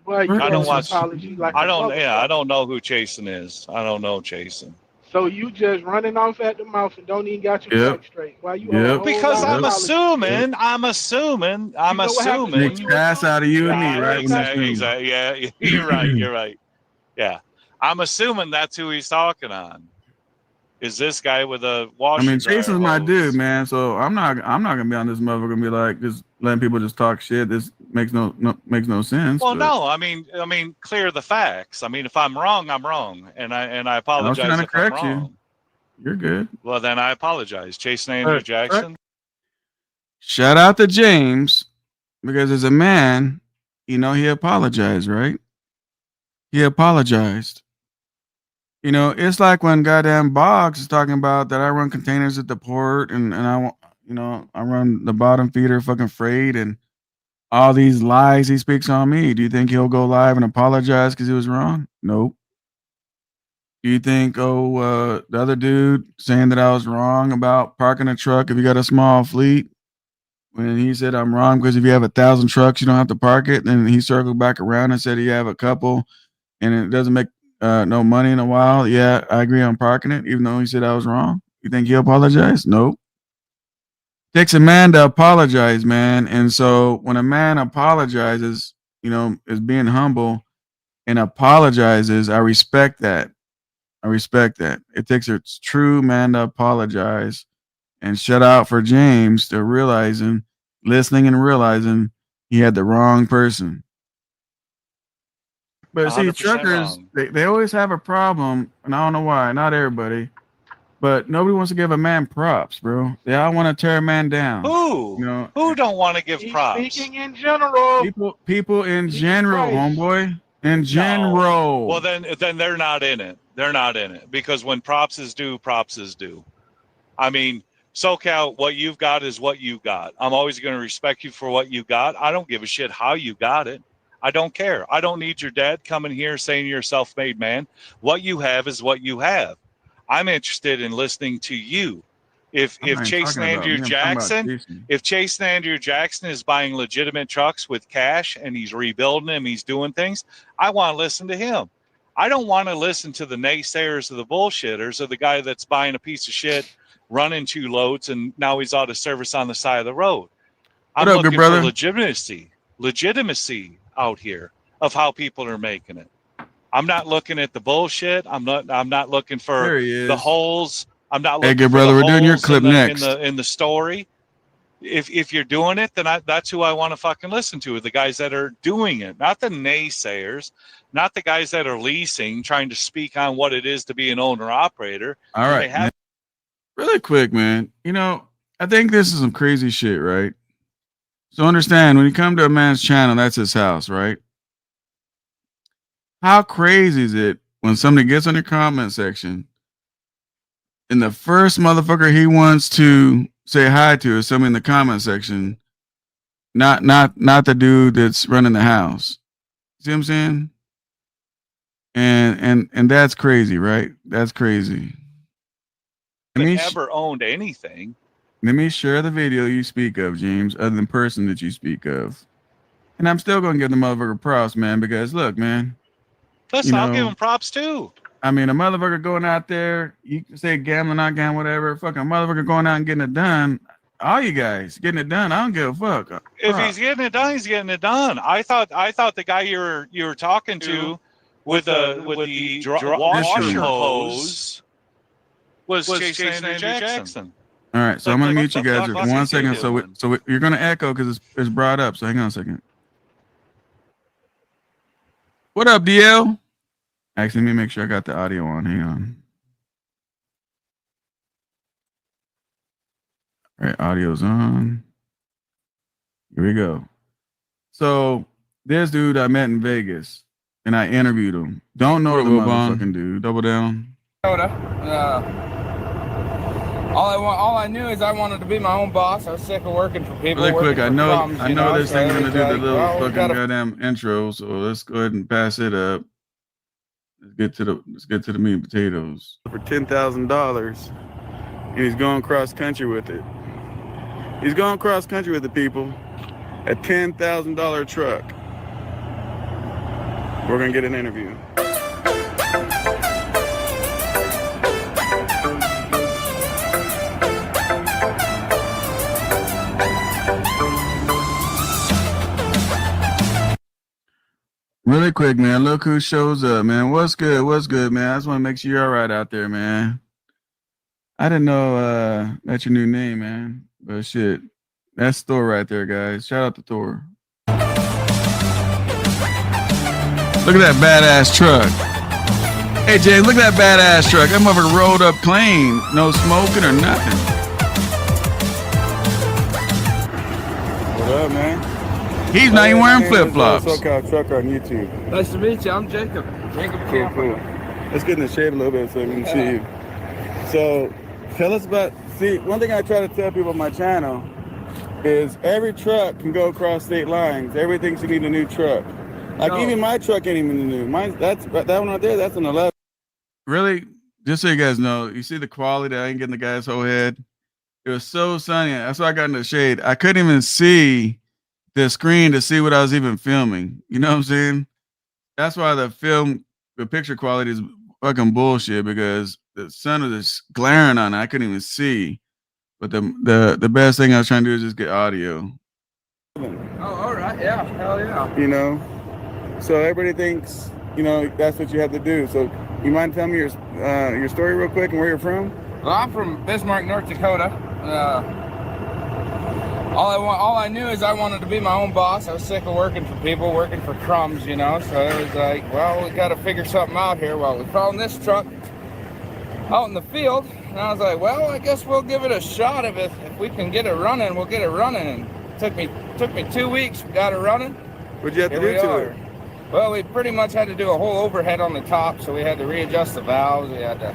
Well, you I got don't some watch- apology like I a don't. Yeah, I motherfucker. don't know who Chasing is. I don't know Chasing. So you just running off at the mouth and don't even got your Yep. facts straight. Why you? Yep. owe a whole Because lot of I'm apology. assuming. You know what happens when Makes you ass out of you and me, Yeah, right? When that's exactly, me. exactly. Yeah, you're right. You're right. Yeah, I'm assuming that's who he's talking on. is this guy with a I washer mean, dryer Jason's my hose. dude, man. So I'm not gonna be on this motherfucker and be like just letting people just talk shit. This makes no sense. Well, but no, I mean, clear the facts. I mean, if I'm wrong, I'm wrong, and I I was apologize trying to if I'm correct you. wrong. You're good. Well, then I apologize, Jason Andrew Right. Jackson. Shout out to James because as a man, you know, he apologized, right? He apologized. You know, it's like when goddamn Boggs is talking about that I run containers at the port and I want, you know, I run the bottom feeder fucking freight and all these lies he speaks on me. Do you think he'll go live and apologize because he was wrong? Nope. Do you think, the other dude saying that I was wrong about parking a truck if you got a small fleet, when he said I'm wrong because if you have 1,000 trucks, you don't have to park it. Then he circled back around and said you have a couple and it doesn't make no money in a while. Yeah, I agree on parking it, even though he said I was wrong. You think he'll apologize? Nope. Takes a man to apologize, man. And so when a man apologizes, you know, is being humble and apologizes, I respect that. I respect that. It takes a true man to apologize. And shout out for James to realizing, listening and realizing he had the wrong person. But see, 100% truckers, wrong. they always have a problem, and I don't know why, not everybody, but nobody wants to give a man props, bro. They all want to tear a man down. Who? You know, Who don't want to give He's props? speaking in general. people in Jesus general, Christ. homeboy. In general. Well, then they're not in it. They're not in it because when props is due, props is due. I mean, SoCal, what you've got is what you got. I'm always going to respect you for what you got. I don't give a shit how you got it. I don't care. I don't need your dad coming here saying you're a self-made man. What you have is what you have. I'm interested in listening to you. If Jason Andrew Jackson, if Jason Andrew Jackson is buying legitimate trucks with cash and he's rebuilding them, he's doing things, I want to listen to him. I don't want to listen to the naysayers or the bullshitters or the guy that's buying a piece of shit, running 2 loads, and now he's out of service on the side of the road. I'm What up, looking good brother? for legitimacy out here of how people are making it. I'm not looking at the bullshit. I'm not looking for There he is. the holes. I'm not Hey, looking good for brother, the we're doing your holes clip next. in the story. If you're doing it, then that's who I want to fucking listen to, the guys that are doing it, not the naysayers, not the guys that are leasing, trying to speak on what it is to be an owner operator. All right, man. Really quick, man. You know, I think this is some crazy shit, right? So understand, when you come to a man's channel, that's his house, right? How crazy is it when somebody gets on your comment section and the first motherfucker he wants to say hi to is somebody in the comment section, not the dude that's running the house. See what I'm saying? And that's crazy, right? That's crazy. Ever owned anything. Let me share the video you speak of, James, other than person that you speak of. And I'm still going to give the motherfucker props, man, because look, man. Listen, I'll give him props too. I mean, a motherfucker going out there, you can say gambling, not gambling, whatever. Fucking motherfucker going out and getting it done. All you guys getting it done. I don't give a fuck. If he's getting it done, he's getting it done. I thought the guy you were talking to with the washer hose was Jason Andrew Jackson. All right, so I'm gonna mute you guys for 1 second. So you're gonna echo because it's brought up. So hang on a second. What up, DL? Actually, let me make sure I got the audio on. Hang on. All right, audio's on. Here we go. So this dude I met in Vegas, and I interviewed him. Don't know the motherfucking dude. Double down. All I knew is I wanted to be my own boss. I was sick of working for people. Really quick, I know this thing's gonna do the little fucking gotta... goddamn intro, so let's go ahead and pass it up. Let's get to the meat and potatoes. For $10,000, and he's going cross country with it. He's going cross country with the people. A $10,000 truck. We're gonna get an interview. Really quick, man. Look who shows up, man. What's good? What's good, man? I just want to make sure you're all right out there, man. I didn't know that's your new name, man. But shit, that's Thor right there, guys. Shout out to Thor. Look at that badass truck. Hey, James, look at that badass truck. That motherfucker rolled up clean. No smoking or nothing. What up, man? He's not even wearing flip-flops. SoCal Trucker on YouTube. Nice to meet you. I'm Jacob. Jacob Cool, Camper. cool. Let's get in the shade a little bit so we can see you. So, tell us about, see, one thing I try to tell people on my channel is every truck can go across state lines. Everything should need a new truck. Like, No. even my truck ain't even new. Mine, that one right there, that's an 11. Really? Just so you guys know, you see the quality that I ain't getting the guy's whole head? It was so sunny. That's why I got in the shade. I couldn't even see the screen to see what I was even filming. You know what I'm saying? That's why the picture quality is fucking bullshit, because the sun was just glaring on it. I couldn't even see. But the best thing I was trying to do is just get audio. Oh, all right. Yeah. Hell yeah. You know, so everybody thinks, you know, that's what you have to do. So, you mind telling me your story real quick and where you're from? Well, I'm from Bismarck, North Dakota. All I knew is I wanted to be my own boss. I was sick of working for people, working for crumbs, you know. So it was like, well, we got to figure something out here. Well, we found this truck out in the field, and I was like, well, I guess we'll give it a shot. If we can get it running, we'll get it running. And it took me 2 weeks. We got it running. What'd you have to Here do we to are. it? Well, we pretty much had to do a whole overhead on the top, so we had to readjust the valves. We had to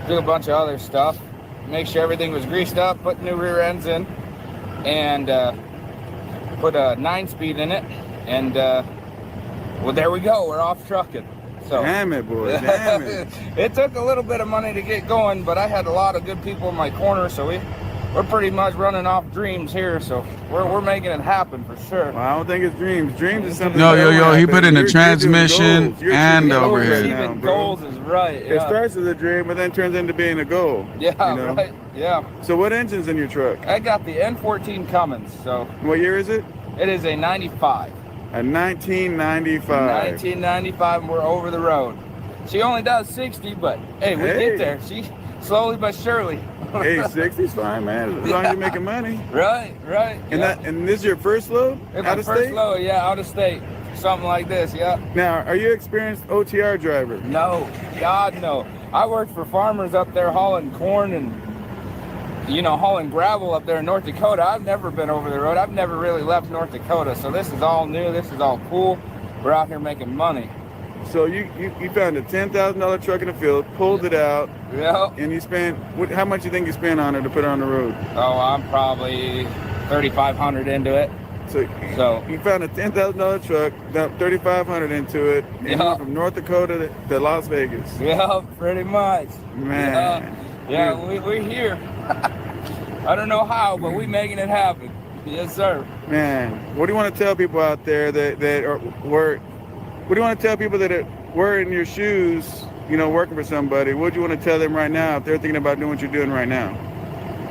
do a bunch of other stuff, make sure everything was greased up, put new rear ends in, and put a 9-speed in it. And well, there we go. We're off trucking. So Damn it, boy. Damn it. it took a little bit of money to get going, but I had a lot of good people in my corner, so we're pretty much running off dreams here. So we're making it happen for sure. Well, I don't think it's dreams. Dreams is something. No, that yo, won't he happen. put in the You're doing transmission goals. You're and achieving the goals overhead. right now, Achieving bro. goals is right. It Yeah. starts as a dream, but then turns into being a goal. Yeah, you know? right. Yeah. So what engine's in your truck? I got the N14 Cummins, so What year is it? it is a 95. A 1995. 1995, and we're over the road. She only does 60, but hey, we Hey. get there. She slowly but surely. Hey, 60's fine, man. As long as you're making money. Right. And yeah. and this is your first load It's out my of first state? load, yeah, out of state. Something like this, yeah. Now, are you experienced OTR driver? No, God, no. I worked for farmers up there hauling corn and, you know, hauling gravel up there in North Dakota. I've never been over the road. I've never really left North Dakota. So this is all new. This is all cool. We're out here making money. So you found a $10,000 truck in the field, pulled it out, Yeah. and you spent, how much you think you spent on it to put it on the road? Oh, I'm probably 3,500 into it. So you found a $10,000 truck, dumped $3,500 into it, and you Yeah. went from North Dakota to Las Vegas. Yeah, pretty much. Man. Yeah, we're here. I don't know how, but we making it happen. Yes, sir. Man, what do you want to tell people out there that what do you want to tell people that were in your shoes, you know, working for somebody? What do you want to tell them right now if they're thinking about doing what you're doing right now?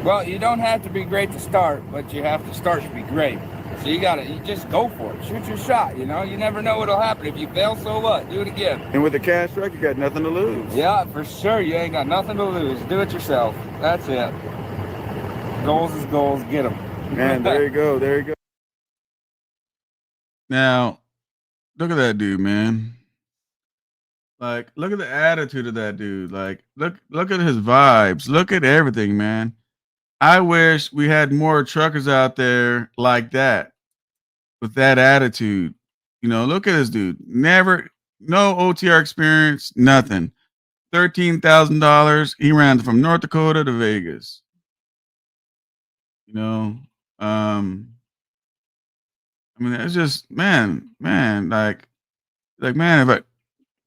Well, you don't have to be great to start, but you have to start to be great. So you just go for it. Shoot your shot, you know? You never know what'll happen. If you fail, so what? Do it again. And with a cash truck, you got nothing to lose. Yeah, for sure. You ain't got nothing to lose. Do it yourself. That's it. Goals is goals. Get them. Man, there you go. There you go. Now, look at that dude, man. Like, look at the attitude of that dude. Like, look at his vibes. Look at everything, man. I wish we had more truckers out there like that, with that attitude. You know, look at this dude. No OTR experience, nothing. $13,000. He ran from North Dakota to Vegas. You know, I mean, it's just man, like man, if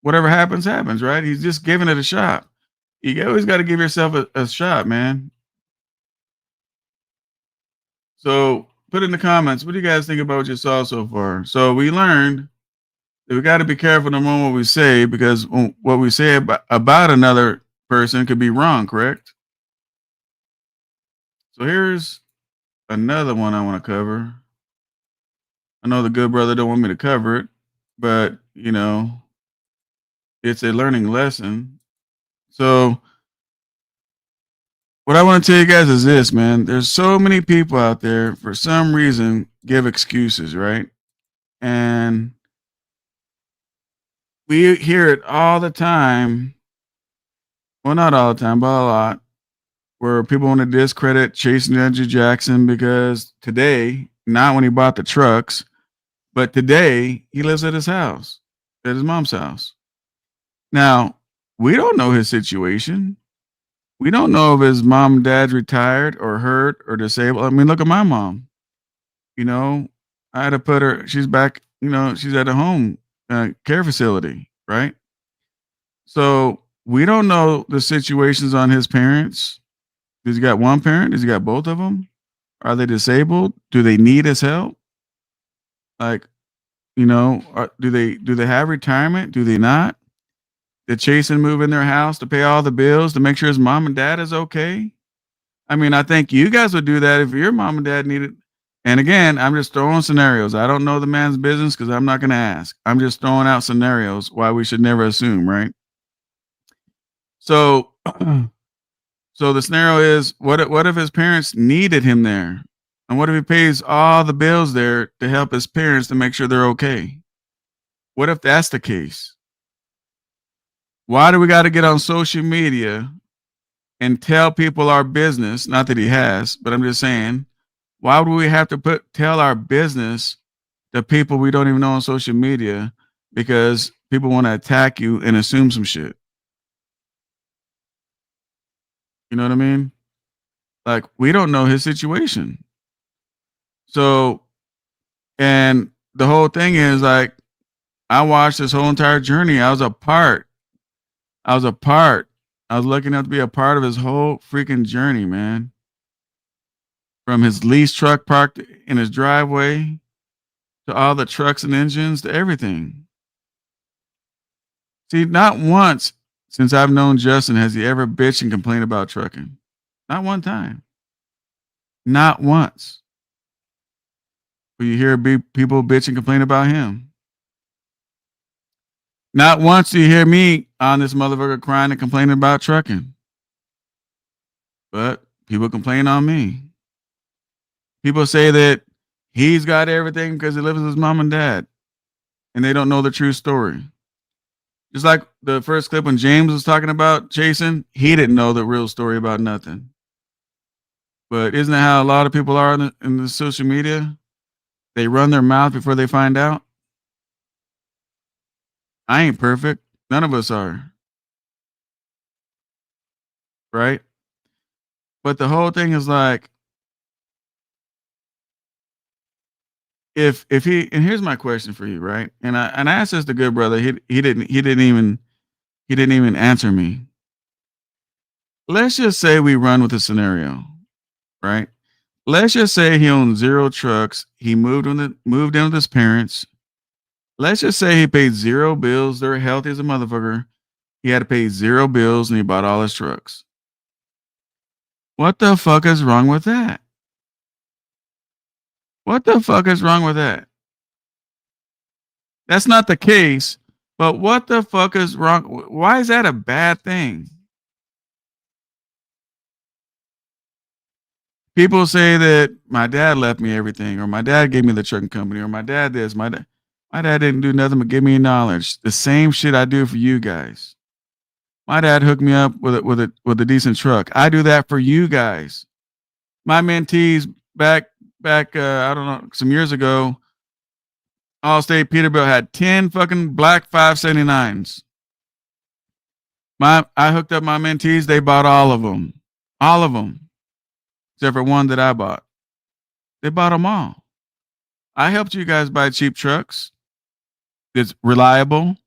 whatever happens, right? He's just giving it a shot. You always got to give yourself a shot, man. So put in the comments, what do you guys think about what you saw so far? So we learned that we got to be careful no matter what we say, because what we say about another person could be wrong, correct? So here's another one I want to cover. I know the good brother don't want me to cover it, but you know, it's a learning lesson. So what I want to tell you guys is this, man. There's so many people out there for some reason give excuses, right? And we hear it all the time. Well, not all the time, but a lot, where people want to discredit Chasing Andrew Jackson because today, not when he bought the trucks, but today he lives at his house, at his mom's house. Now, we don't know his situation. We don't know if his mom and dad's retired or hurt or disabled. I mean, look at my mom. You know, I had to put her, she's back, she's at a home care facility, right? So we don't know the situations on his parents. Does he got one parent? Does he got both of them? Are they disabled? Do they need his help? Like, do they have retirement? Do they not? Did Chasen move in their house to pay all the bills to make sure his mom and dad is okay? I mean, I think you guys would do that if your mom and dad needed. And again, I'm just throwing scenarios. I don't know the man's business because I'm not going to ask. I'm just throwing out scenarios why we should never assume, right? So, so the scenario is, what if his parents needed him there? And what if he pays all the bills there to help his parents to make sure they're okay? What if that's the case? Why do we got to get on social media and tell people our business? Not that he has, but I'm just saying, why would we have to tell our business to people we don't even know on social media because people want to attack you and assume some shit? You know what I mean? Like, we don't know his situation. So, and the whole thing is like, I watched this whole entire journey. I was lucky enough to be a part of his whole freaking journey, man. From his leased truck parked in his driveway to all the trucks and engines to everything. See, not once since I've known Justin has he ever bitched and complained about trucking. Not one time. Not once. But you hear people bitch and complain about him. Not once do you hear me on this motherfucker crying and complaining about trucking. But people complain on me. People say that he's got everything because he lives with his mom and dad. And they don't know the true story. Just like the first clip when James was talking about Jason, he didn't know the real story about nothing. But isn't that how a lot of people are in the social media? They run their mouth before they find out. I ain't perfect. None of us are. Right? But the whole thing is like, if he, and here's my question for you, right? And I asked this to good brother. He didn't even answer me. Let's just say we run with a scenario, right? Let's just say he owns 0 trucks. He moved in with his parents. Let's just say he paid 0 bills. They're healthy as a motherfucker. He had to pay 0 bills and he bought all his trucks. What the fuck is wrong with that? What the fuck is wrong with that? That's not the case, but what the fuck is wrong? Why is that a bad thing? People say that my dad left me everything, or my dad gave me the trucking company, or my dad this, my dad didn't do nothing but give me knowledge. The same shit I do for you guys. My dad hooked me up with a decent truck. I do that for you guys. My mentees back I don't know, some years ago, Allstate Peterbilt had 10 fucking black 579s. I hooked up my mentees. They bought all of them, except for one that I bought. They bought them all. I helped you guys buy cheap trucks. It's reliable.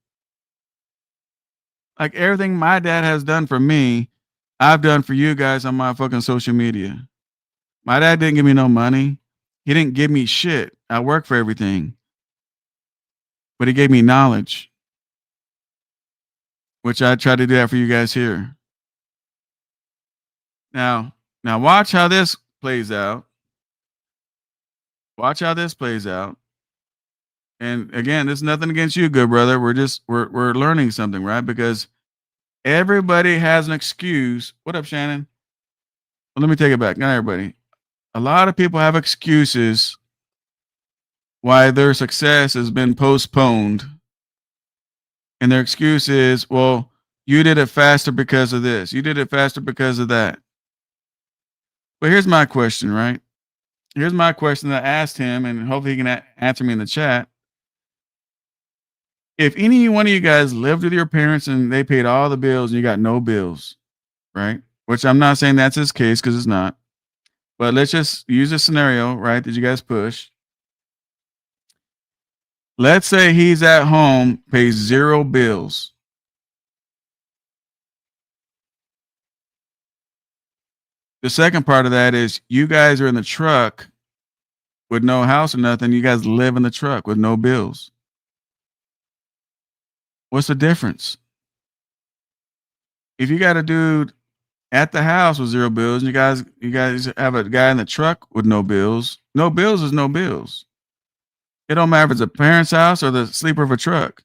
Like everything my dad has done for me, I've done for you guys on my fucking social media. My dad didn't give me no money. He didn't give me shit. I work for everything. But he gave me knowledge, which I try to do that for you guys here. Now watch how this plays out. Watch how this plays out. And again, there's nothing against you, good brother. We're learning something, right? Because everybody has an excuse. What up, Shannon? let me take it back. Not everybody. A lot of people have excuses why their success has been postponed. And their excuse is, well, you did it faster because of this. You did it faster because of that. But here's my question, right? Here's my question that I asked him, and hopefully he can answer me in the chat. If any one of you guys lived with your parents and they paid all the bills and you got no bills, right? Which I'm not saying that's his case because it's not. But let's just use a scenario, right, that you guys push. Let's say he's at home, pays 0 bills. The second part of that is you guys are in the truck with no house or nothing. You guys live in the truck with no bills. What's the difference? If you got a dude at the house with 0 bills, and you guys have a guy in the truck with no bills is no bills. It don't matter if it's a parent's house or the sleeper of a truck.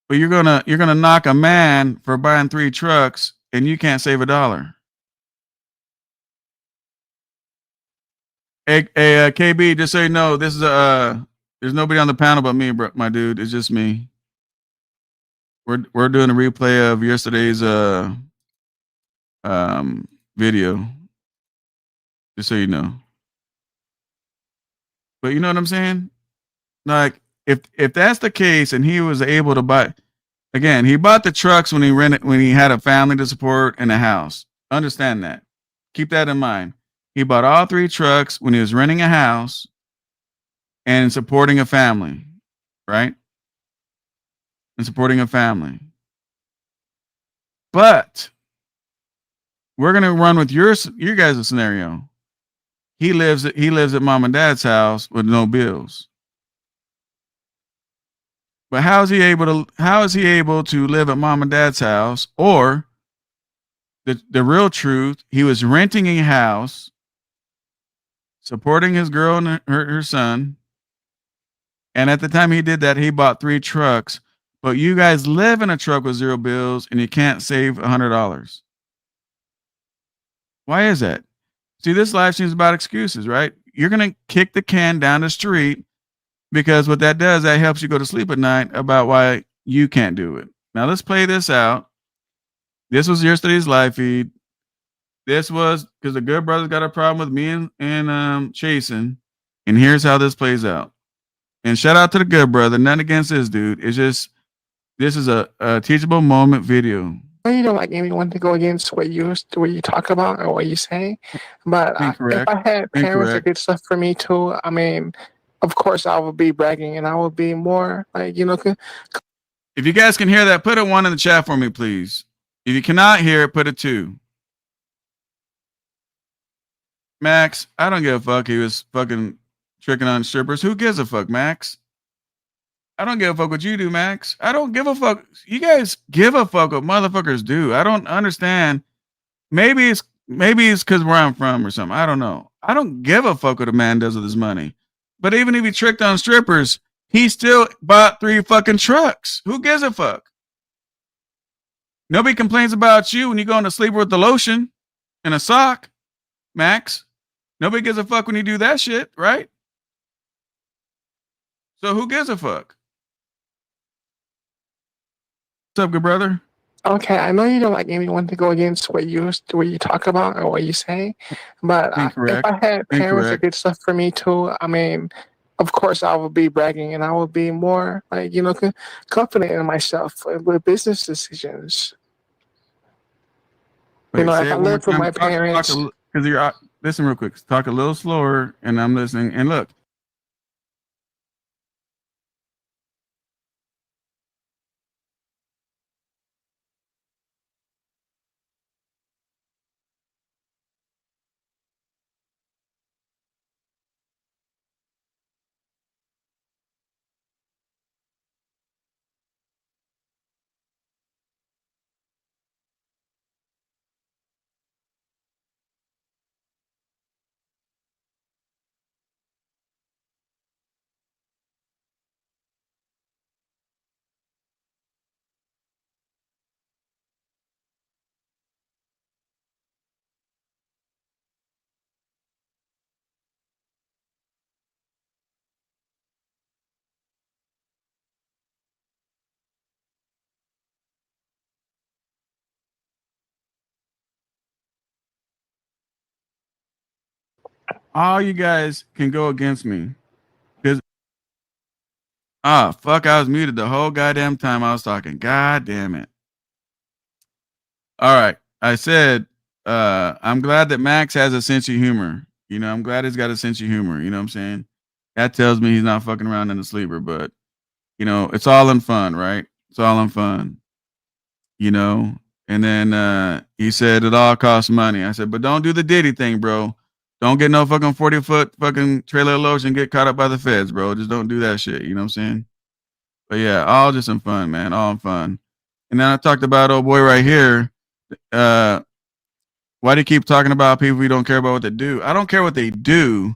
But you're gonna knock a man for buying 3 trucks and you can't save $1. Hey, KB, just so you know, this is there's nobody on the panel but me, bro, my dude. It's just me. We're doing a replay of yesterday's video, just so you know. But you know what I'm saying? Like, if that's the case, and he was able to buy, again, he bought the trucks when he had a family to support and a house. Understand that. Keep that in mind. He bought all 3 trucks when he was renting a house and supporting a family, right? And supporting a family. But we're gonna run with your guys' scenario. He lives at mom and dad's house with no bills. But how is he able to live at mom and dad's house? Or the real truth, he was renting a house, supporting his girl and her son. And at the time he did that, he bought 3 trucks. But you guys live in a truck with 0 bills and you can't save $100. Why is that? See, this live stream is about excuses, right? You're going to kick the can down the street because what that does, that helps you go to sleep at night about why you can't do it. Now let's play this out. This was yesterday's live feed. This was because the Good Brothers got a problem with me and Chasen. And here's how this plays out. And shout out to the Good Brother. Nothing against this dude. It's just, this is a teachable moment video. You don't like anyone to go against what you talk about or what you say, but if I had parents that did stuff for me too, I mean, of course I would be bragging and I would be more like, you know. If you guys can hear that, put a 1 in the chat for me, please. If you cannot hear it, put a 2. Max, I don't give a fuck. He was fucking tricking on strippers. Who gives a fuck, Max? I don't give a fuck what you do, Max. I don't give a fuck. You guys give a fuck what motherfuckers do. I don't understand. Maybe it's because where I'm from or something. I don't know. I don't give a fuck what a man does with his money. But even if he tricked on strippers, he still bought 3 fucking trucks. Who gives a fuck? Nobody complains about you when you go into sleep with the lotion and a sock, Max. Nobody gives a fuck when you do that shit, right? So who gives a fuck? What's up, good brother? Okay, I know you don't like anyone to go against what you talk about or what you say, but if I had parents that did stuff for me too, I mean, of course I would be bragging and I would be more like, you know, confident in myself with business decisions. Wait, you know, if I lived with my parents. Because you're listen real quick. Talk a little slower, and I'm listening. And look. all you guys can go against me. Because fuck, I was muted the whole goddamn time I was talking. God damn it. All right. I said I'm glad that Max has a sense of humor. You know, I'm glad he's got a sense of humor. You know what I'm saying? That tells me he's not fucking around in the sleeper, but you know, it's all in fun, right? It's all in fun. You know, and then he said it all costs money. I said, but don't do the Diddy thing, bro. Don't get no fucking 40-foot fucking trailer lotion and get caught up by the feds, bro. Just don't do that shit. You know what I'm saying? But yeah, all just in fun, man. All in fun. And then I talked about old boy right here. Why do you keep talking about people we don't care about what they do? I don't care what they do,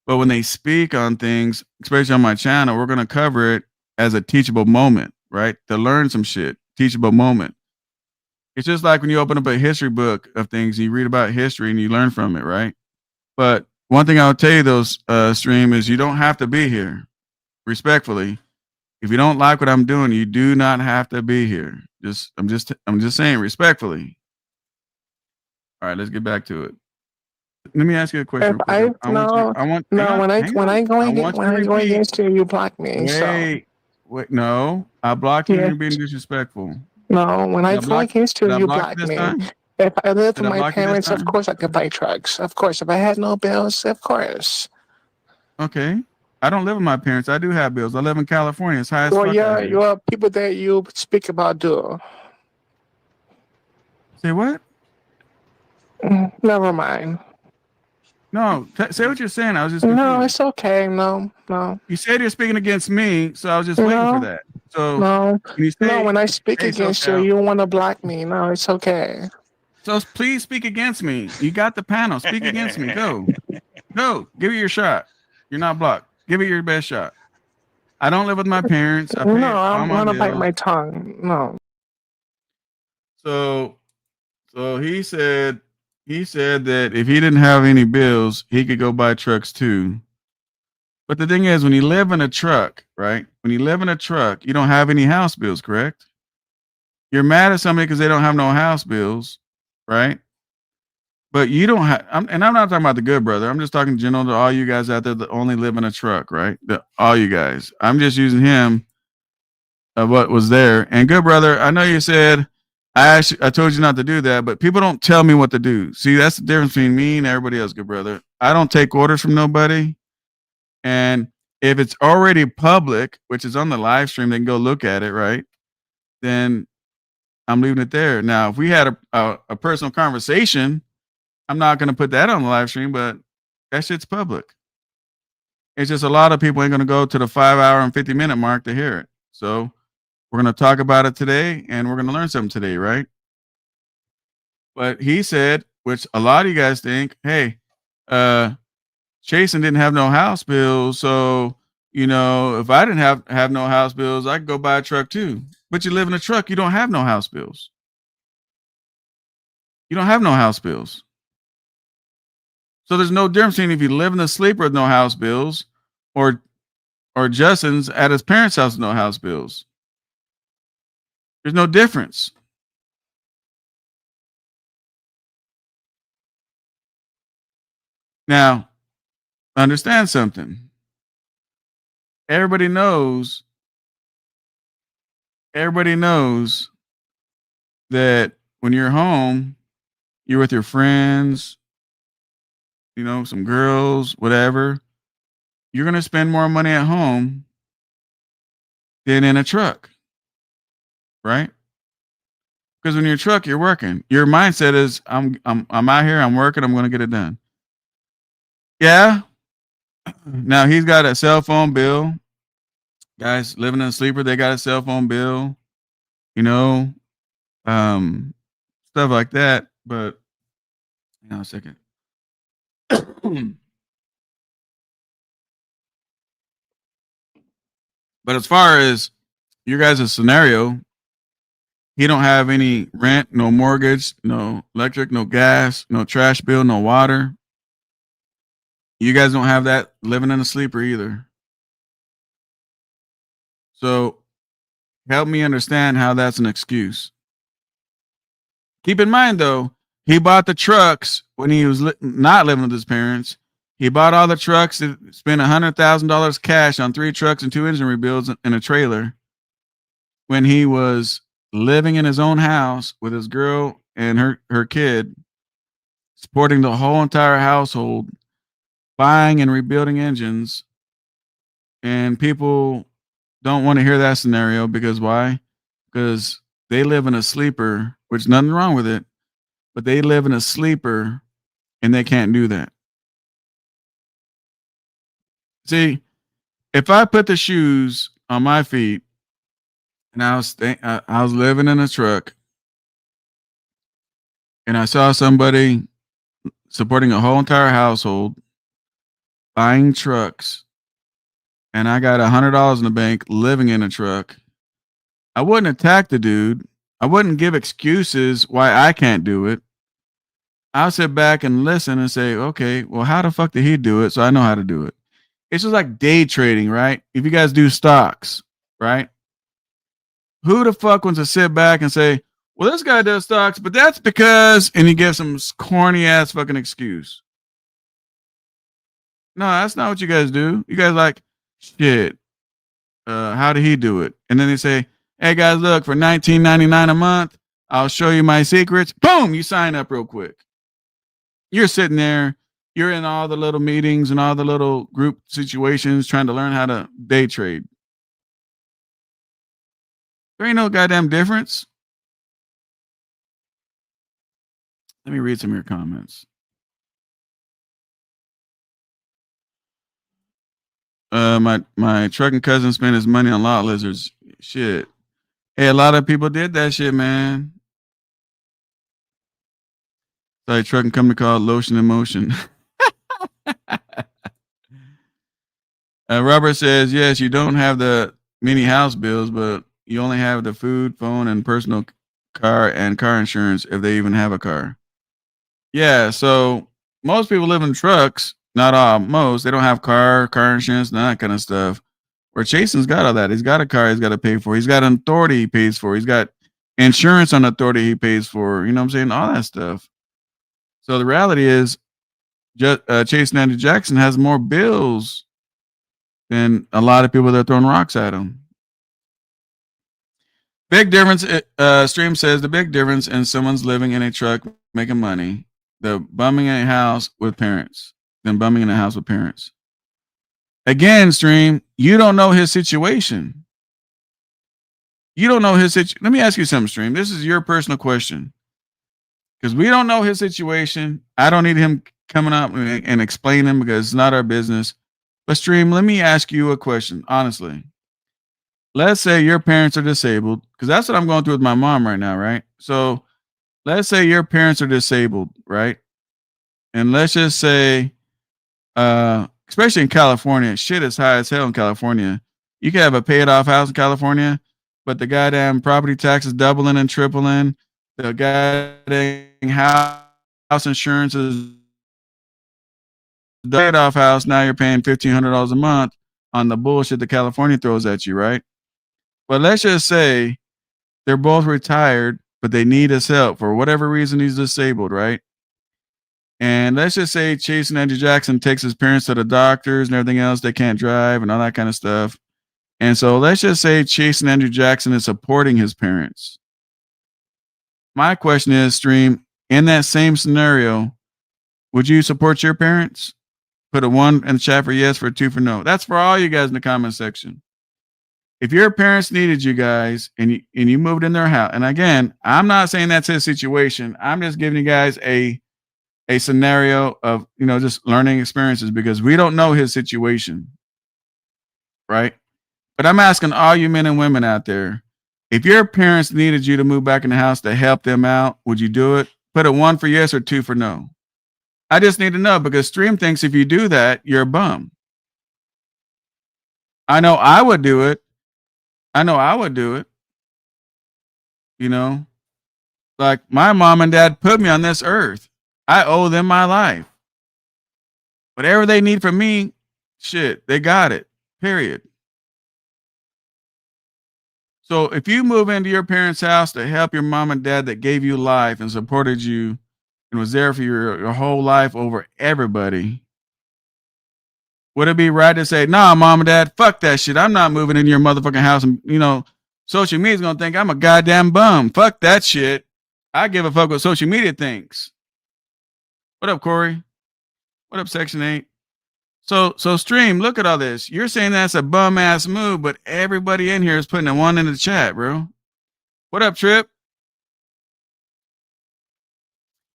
but when they speak on things, especially on my channel, we're going to cover it as a teachable moment, right? To learn some shit. Teachable moment. It's just like when you open up a history book of things, you read about history and you learn from it, right? But one thing I'll tell you, those stream, is you don't have to be here. Respectfully, if you don't like what I'm doing, you do not have to be here. I'm just saying respectfully. All right, let's get back to it. Let me ask you a question. When I go against you, you block me. Wait, no, I blocked you. You're being disrespectful. No, when I go against you, you block me. If I lived with my parents, of course I could buy drugs. Of course, if I had no bills, of course. Okay, I don't live with my parents. I do have bills. I live in California. It's high as fuck. Well, yeah, your people that you speak about do. Say what? Never mind. No, say what you're saying. I was just confused. No, it's okay. No. You said you're speaking against me, so I was just waiting for that. So when I speak against you, you want to block me. No, it's okay. So please speak against me. You got the panel. Speak against me. Go. Give it your shot. You're not blocked. Give it your best shot. I don't live with my parents. I'm gonna bite my tongue. No. So he said that if he didn't have any bills, he could go buy trucks too. But the thing is, when you live in a truck, right? When you live in a truck, you don't have any house bills, correct? You're mad at somebody because they don't have no house bills, right? But you don't have, and I'm not talking about the good brother. I'm just talking general to all you guys out there that only live in a truck, right? All you guys. I'm just using him of what was there. And good brother, I know you said, I told you not to do that, but people don't tell me what to do. See, that's the difference between me and everybody else, good brother. I don't take orders from nobody. And if it's already public, which is on the live stream, they can go look at it, right? Then I'm leaving it there. Now, if we had a personal conversation, I'm not going to put that on the live stream, but that shit's public. It's just a lot of people ain't going to go to the 5 hour and 50-minute mark to hear it. So we're going to talk about it today, and we're going to learn something today, right? But he said, which a lot of you guys think, hey, Chasen didn't have no house bills, so, you know, if I didn't have no house bills, I could go buy a truck too. But you live in a truck, you don't have no house bills. You don't have no house bills. So there's no difference between if you live in the sleeper with no house bills or Justin's at his parents' house with no house bills. There's no difference. Now, understand something. Everybody knows that when you're home, you're with your friends, you know, some girls, whatever. You're going to spend more money at home than in a truck, right? Because when you're in a truck, you're working. Your mindset is, I'm out here, I'm working, I'm going to get it done. Yeah. Now he's got a cell phone bill. Guys living in a sleeper, they got a cell phone bill, you know, stuff like that. But hang on a second. But as far as your guys' scenario, he don't have any rent, no mortgage, no electric, no gas, no trash bill, no water. You guys don't have that living in a sleeper either. So help me understand how that's an excuse. Keep in mind, though, he bought the trucks when he was not living with his parents. He bought all the trucks, spent $100,000 cash on 3 trucks and 2 engine rebuilds in a trailer when he was living in his own house with his girl and her kid, supporting the whole entire household, buying and rebuilding engines. And people don't want to hear that scenario because why? Because they live in a sleeper, which nothing wrong with it, but they live in a sleeper and they can't do that. See, if I put the shoes on my feet and I was living in a truck and I saw somebody supporting a whole entire household, buying trucks, and I got $100 in the bank living in a truck, I wouldn't attack the dude. I wouldn't give excuses why I can't do it. I'll sit back and listen and say, okay, well, how the fuck did he do it? So I know how to do it. It's just like day trading, right? If you guys do stocks, right? Who the fuck wants to sit back and say, well, this guy does stocks, but that's because, and he gives some corny ass fucking excuse. No, that's not what you guys do. You guys like, shit, how did he do it? And then they say, hey guys, look, for $19.99 a month, I'll show you my secrets. Boom, you sign up real quick. You're sitting there, you're in all the little meetings and all the little group situations trying to learn how to day trade. There ain't no goddamn difference. Let me read some of your comments. My trucking cousin spent his money on lot lizards. Shit. Hey, a lot of people did that shit, man. Sorry, trucking company called Lotion in Motion. Robert says, yes, you don't have the mini house bills, but you only have the food, phone, and personal car and car insurance if they even have a car. Yeah, so most people live in trucks. Not all, most. They don't have car insurance, and that kind of stuff. Where Jason's got all that. He's got a car he's got to pay for. He's got an authority he pays for. He's got insurance on authority he pays for. You know what I'm saying? All that stuff. So the reality is, Chase and Andrew Jackson has more bills than a lot of people that are throwing rocks at him. Big difference. Stream says the big difference in someone's living in a truck making money, the bumming in a house with parents, than bumming in a house with parents. Again, Stream, you don't know his situation. You don't know his situation. Let me ask you something, Stream. This is your personal question. Because we don't know his situation. I don't need him coming up and explaining because it's not our business. But Stream, let me ask you a question, honestly. Let's say your parents are disabled, because that's what I'm going through with my mom right now, right? So let's say your parents are disabled, right? And let's just say, especially in California, shit is high as hell in California. You can have a paid off house in California, but the goddamn property tax is doubling and tripling. The goddamn house insurance is paid off house. Now you're paying $1,500 a month on the bullshit that California throws at you, right? But let's just say they're both retired, but they need his help for whatever reason. He's disabled, right? And let's just say Chase and Andrew Jackson takes his parents to the doctors and everything else. They can't drive and all that kind of stuff. And so let's just say Chase and Andrew Jackson is supporting his parents. My question is, Stream, in that same scenario, would you support your parents? Put a 1 in the chat for yes, for a 2 for no. That's for all you guys in the comment section. If your parents needed you guys and you moved in their house, and again, I'm not saying that's his situation. I'm just giving you guys a scenario of, just learning experiences because we don't know his situation, right? But I'm asking all you men and women out there, if your parents needed you to move back in the house to help them out, would you do it? Put a 1 for yes or 2 for no. I just need to know because Stream thinks if you do that, you're a bum. I know I would do it. Like my mom and dad put me on this earth. I owe them my life. Whatever they need from me, shit, they got it. Period. So if you move into your parents' house to help your mom and dad that gave you life and supported you and was there for your whole life over everybody, would it be right to say, nah, mom and dad, fuck that shit. I'm not moving in your motherfucking house. And, you know, social media's going to think I'm a goddamn bum. Fuck that shit. I give a fuck what social media thinks. What up, Corey? What up, Section 8? So Stream, look at all this. You're saying that's a bum ass move, but everybody in here is putting a 1 in the chat, bro. What up, Trip?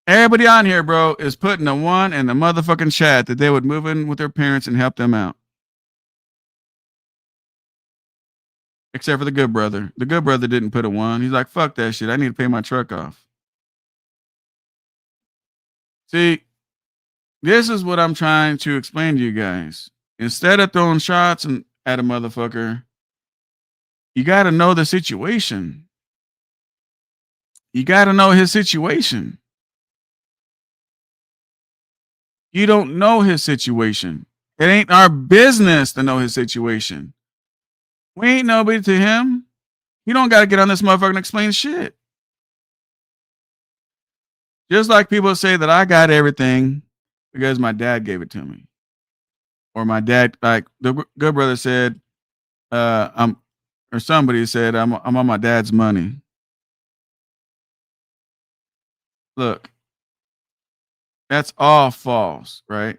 Everybody on here, bro, is putting a 1 in the motherfucking chat that they would move in with their parents and help them out. Except for the good brother. The good brother didn't put a 1. He's like, fuck that shit. I need to pay my truck off. See, this is what I'm trying to explain to you guys. Instead of throwing shots at a motherfucker, you got to know the situation. You got to know his situation. You don't know his situation. It ain't our business to know his situation. We ain't nobody to him. You don't got to get on this motherfucker and explain shit. Just like people say that I got everything because my dad gave it to me. Or my dad, like the good brother said, or somebody said, I'm on my dad's money. Look, that's all false, right?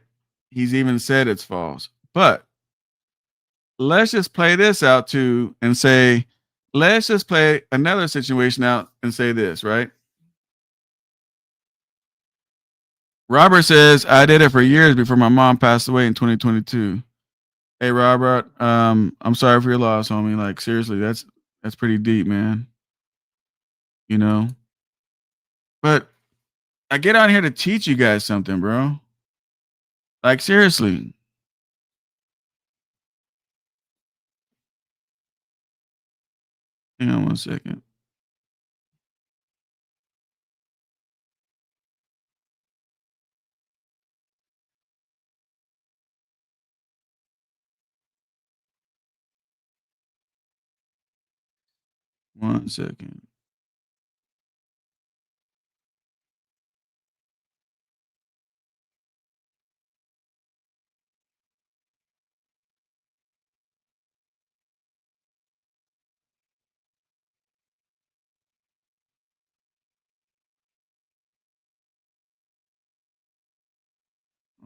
He's even said it's false. But let's just play this out too and say, let's just play another situation out and say this, right? Robert says, I did it for years before my mom passed away in 2022. Hey, Robert, I'm sorry for your loss, homie. Like, seriously, that's pretty deep, man. You know? But I get on here to teach you guys something, bro. Like, seriously. Hang on 1 second. One second.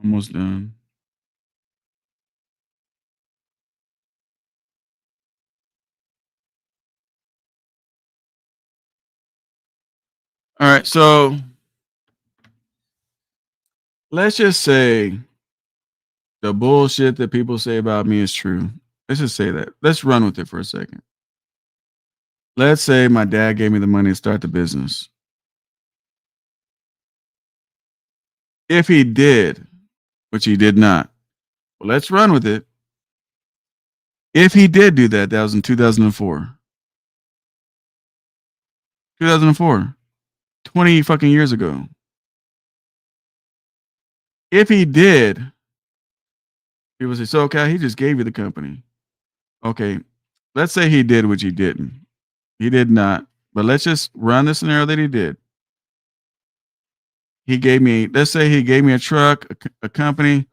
Almost done. All right, so let's just say the bullshit that people say about me is true. Let's just say that. Let's run with it for a second. Let's say my dad gave me the money to start the business. If he did, which he did not, well, let's run with it. If he did do that, that was in 2004. 2004. 20 fucking years ago. If he did, people say, so okay, he just gave you the company. Okay, let's say he did, which he didn't. He did not. But let's just run the scenario that he did. He gave me, let's say he gave me a truck, a company,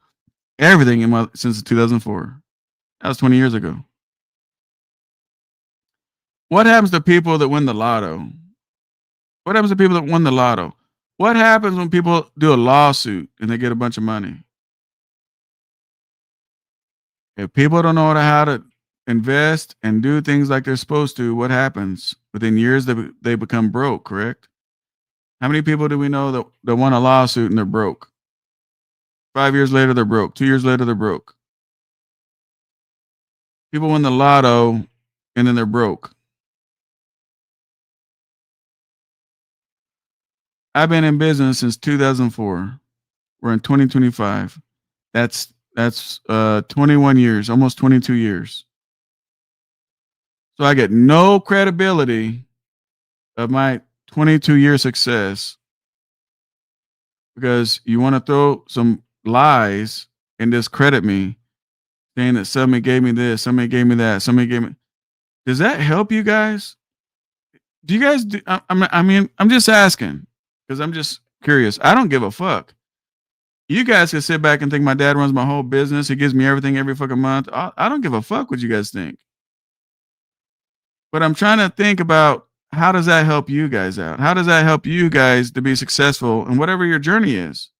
everything since 2004. That was 20 years ago. What happens to people that win the lotto? What happens to people that won the lotto? What happens when people do a lawsuit and they get a bunch of money? If people don't know how to invest and do things like they're supposed to, what happens? Within years, they become broke, correct? How many people do we know that won a lawsuit and they're broke? 5 years later, they're broke. 2 years later, they're broke. People win the lotto and then they're broke. I've been in business since 2004. We're in 2025. That's 21 years, almost 22 years. So I get no credibility of my 22-year success because you want to throw some lies and discredit me, saying that somebody gave me this, somebody gave me that, somebody gave me. Does that help you guys? Do you guys do? I mean, I'm just asking because I'm just curious. I don't give a fuck. You guys can sit back and think my dad runs my whole business. He gives me everything every fucking month. I don't give a fuck what you guys think. But I'm trying to think about how does that help you guys out? How does that help you guys to be successful in whatever your journey is?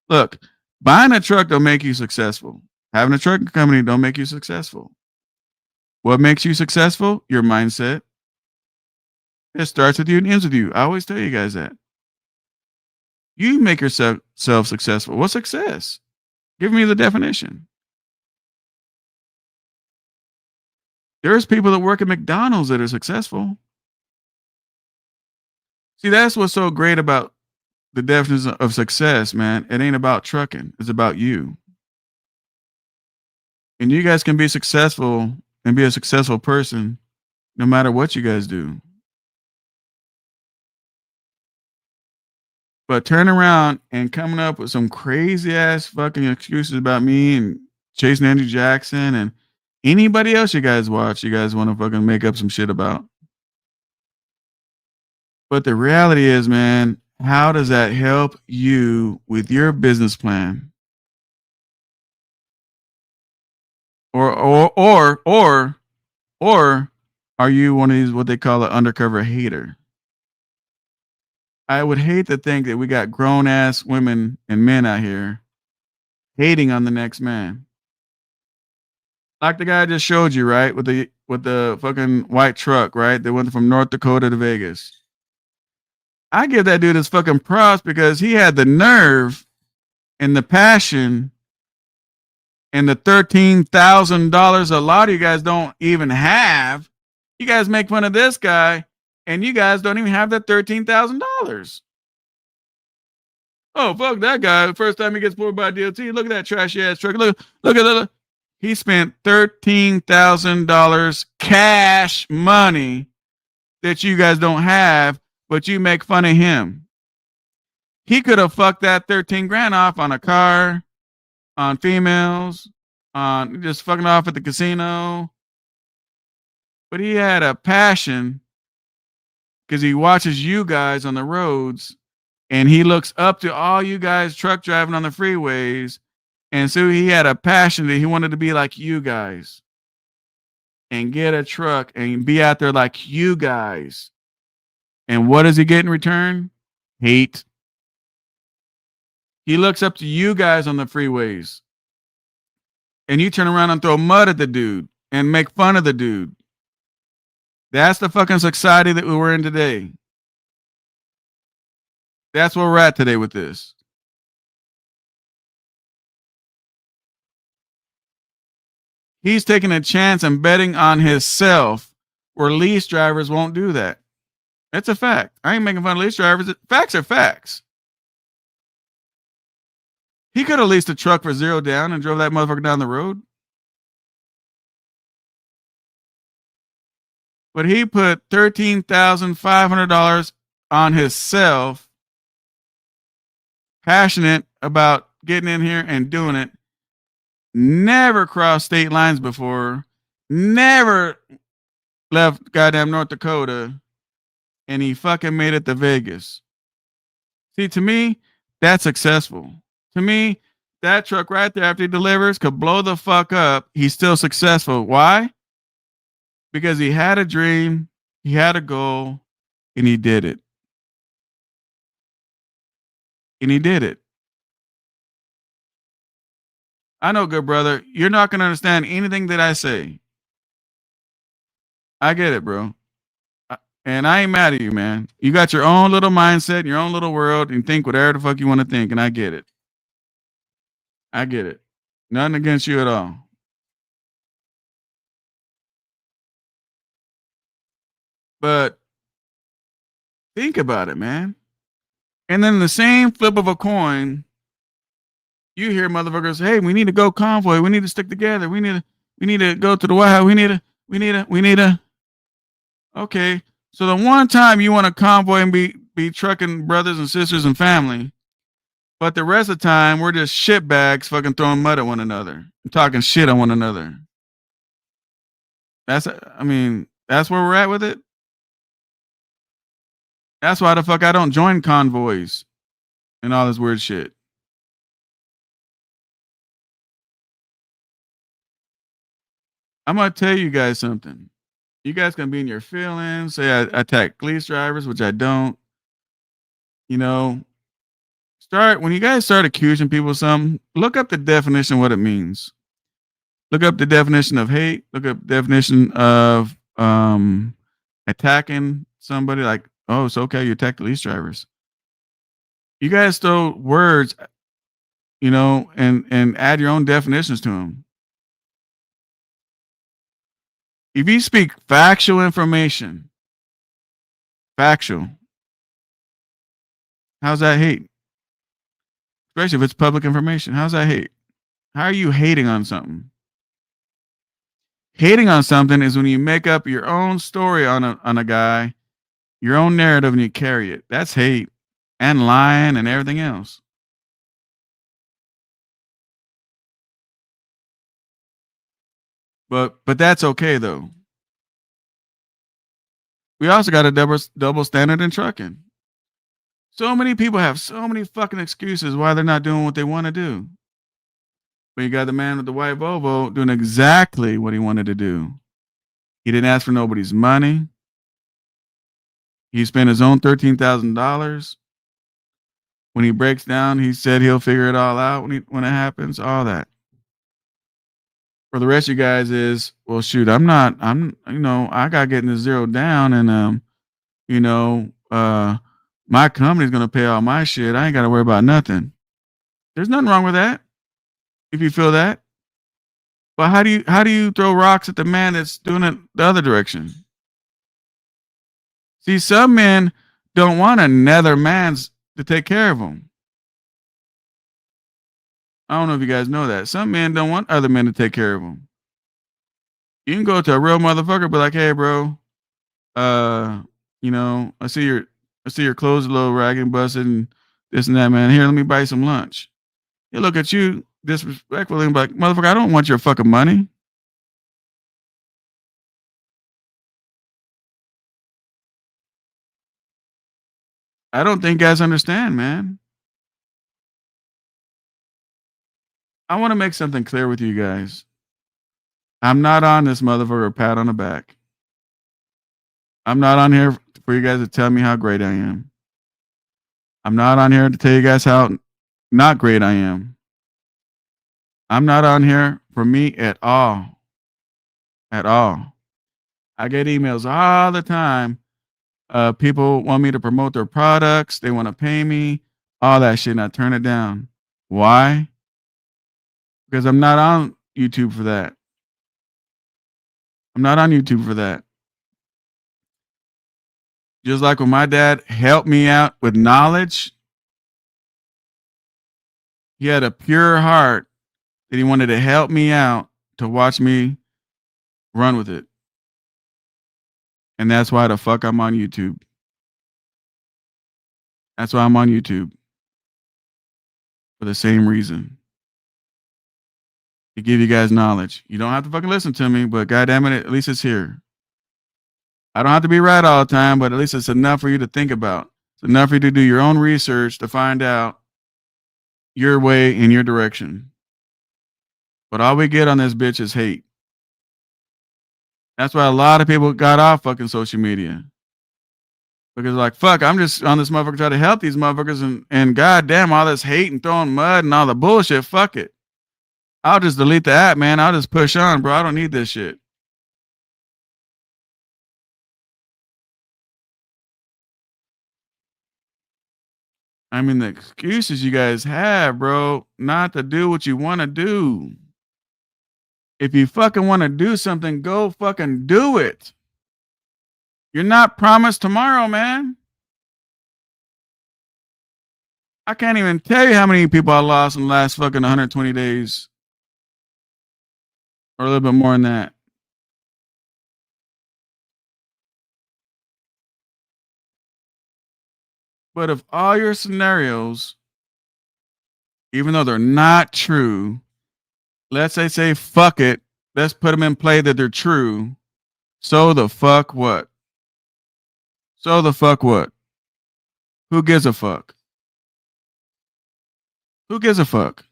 Look, buying a truck don't make you successful. Having a trucking company don't make you successful. What makes you successful? Your mindset. It starts with you and ends with you. I always tell you guys that. You make yourself successful. What's success? Give me the definition. There's people that work at McDonald's that are successful. See, that's what's so great about the definition of success, man. It ain't about trucking. It's about you. And you guys can be successful and be a successful person no matter what you guys do. But turn around and coming up with some crazy ass fucking excuses about me and chasing Andrew Jackson and anybody else you guys watch, you guys want to fucking make up some shit about. But the reality is, man, how does that help you with your business plan? Or are you one of these what they call an undercover hater? I would hate to think that we got grown ass women and men out here hating on the next man. Like the guy I just showed you, right? With the fucking white truck, right? That went from North Dakota to Vegas. I give that dude his fucking props because he had the nerve and the passion and the $13,000 a lot of you guys don't even have. You guys make fun of this guy and you guys don't even have that $13,000. Oh, fuck that guy. The first time he gets pulled by DOT, look at that trashy ass truck. Look at that. He spent $13,000 cash money that you guys don't have, but you make fun of him. He could have fucked that 13 grand off on a car, on females, on just fucking off at the casino. But he had a passion because he watches you guys on the roads and he looks up to all you guys truck driving on the freeways. And so he had a passion that he wanted to be like you guys and get a truck and be out there like you guys. And what does he get in return? Hate. He looks up to you guys on the freeways. And you turn around and throw mud at the dude and make fun of the dude. That's the fucking society that we're in today. That's where we're at today with this. He's taking a chance and betting on himself where lease drivers won't do that. That's a fact. I ain't making fun of lease drivers. Facts are facts. He could have leased a truck for $0 down and drove that motherfucker down the road. But he put $13,500 on himself, passionate about getting in here and doing it. Never crossed state lines before. Never left goddamn North Dakota. And he fucking made it to Vegas. See, to me, that's successful. To me, that truck right there after he delivers could blow the fuck up. He's still successful. Why? Because he had a dream, he had a goal, and he did it. And he did it. I know, good brother, you're not going to understand anything that I say. I get it, bro. And I ain't mad at you, man. You got your own little mindset, your own little world, and think whatever the fuck you want to think, and I get it. I get it. Nothing against you at all. But think about it, man. And then the same flip of a coin, you hear motherfuckers, hey, we need to go convoy. We need to stick together. We need to go to the White House. We need a. Okay. So the one time you want to convoy and be trucking brothers and sisters and family, but the rest of the time we're just shitbags fucking throwing mud at one another and talking shit on one another. That's where we're at with it. That's why the fuck I don't join convoys and all this weird shit. I'm gonna tell you guys something. You guys can be in your feelings, say I attack police drivers, which I don't. You know, when you guys start accusing people of something, look up the definition of what it means. Look up the definition of hate. Look up the definition of attacking somebody. Like, oh, it's okay, you attack police drivers. You guys throw words, and add your own definitions to them. If you speak factual information, how's that hate? Especially if it's public information. How's that hate? How are you hating on something? Hating on something is when you make up your own story on a guy, your own narrative, and you carry it. That's hate and lying and everything else. But that's okay though. We also got a double standard in trucking. So many people have so many fucking excuses why they're not doing what they want to do. But you got the man with the white Volvo doing exactly what he wanted to do. He didn't ask for nobody's money. He spent his own $13,000. When he breaks down, he said he'll figure it all out when it happens, all that. For the rest of you guys is, well, shoot, I got getting this zero down and, my company's going to pay all my shit. I ain't got to worry about nothing. There's nothing wrong with that. If you feel that. But how do you throw rocks at the man that's doing it the other direction? See, some men don't want another man's to take care of them. I don't know if you guys know that. Some men don't want other men to take care of them. You can go to a real motherfucker, be like, hey, bro, I see your clothes a little ragged and busted and this and that, man. Here, let me buy you some lunch. He'll look at you disrespectfully and be like, motherfucker, I don't want your fucking money. I don't think guys understand, man. I want to make something clear with you guys. I'm not on this motherfucker pat on the back. I'm not on here for you guys to tell me how great I am. I'm not on here to tell you guys how not great I am. I'm not on here for me at all. At all. I get emails all the time. People want me to promote their products. They want to pay me. All that shit, and I turn it down. Why? Because I'm not on YouTube for that. I'm not on YouTube for that. Just like when my dad helped me out with knowledge, he had a pure heart that he wanted to help me out to watch me run with it. And that's why the fuck I'm on YouTube. That's why I'm on YouTube. For the same reason. To give you guys knowledge. You don't have to fucking listen to me, but goddamn it, at least it's here. I don't have to be right all the time, but at least it's enough for you to think about. It's enough for you to do your own research to find out your way in your direction. But all we get on this bitch is hate. That's why a lot of people got off fucking social media. Because like, fuck, I'm just on this motherfucker trying to help these motherfuckers and goddamn all this hate and throwing mud and all the bullshit. Fuck it. I'll just delete the app, man. I'll just push on, bro. I don't need this shit. I mean, the excuses you guys have, bro, not to do what you want to do. If you fucking want to do something, go fucking do it. You're not promised tomorrow, man. I can't even tell you how many people I lost in the last fucking 120 days. Or a little bit more than that. But if all your scenarios, even though they're not true, let's say fuck it, let's put them in play that they're true. So the fuck what? So the fuck what? Who gives a fuck? Who gives a fuck?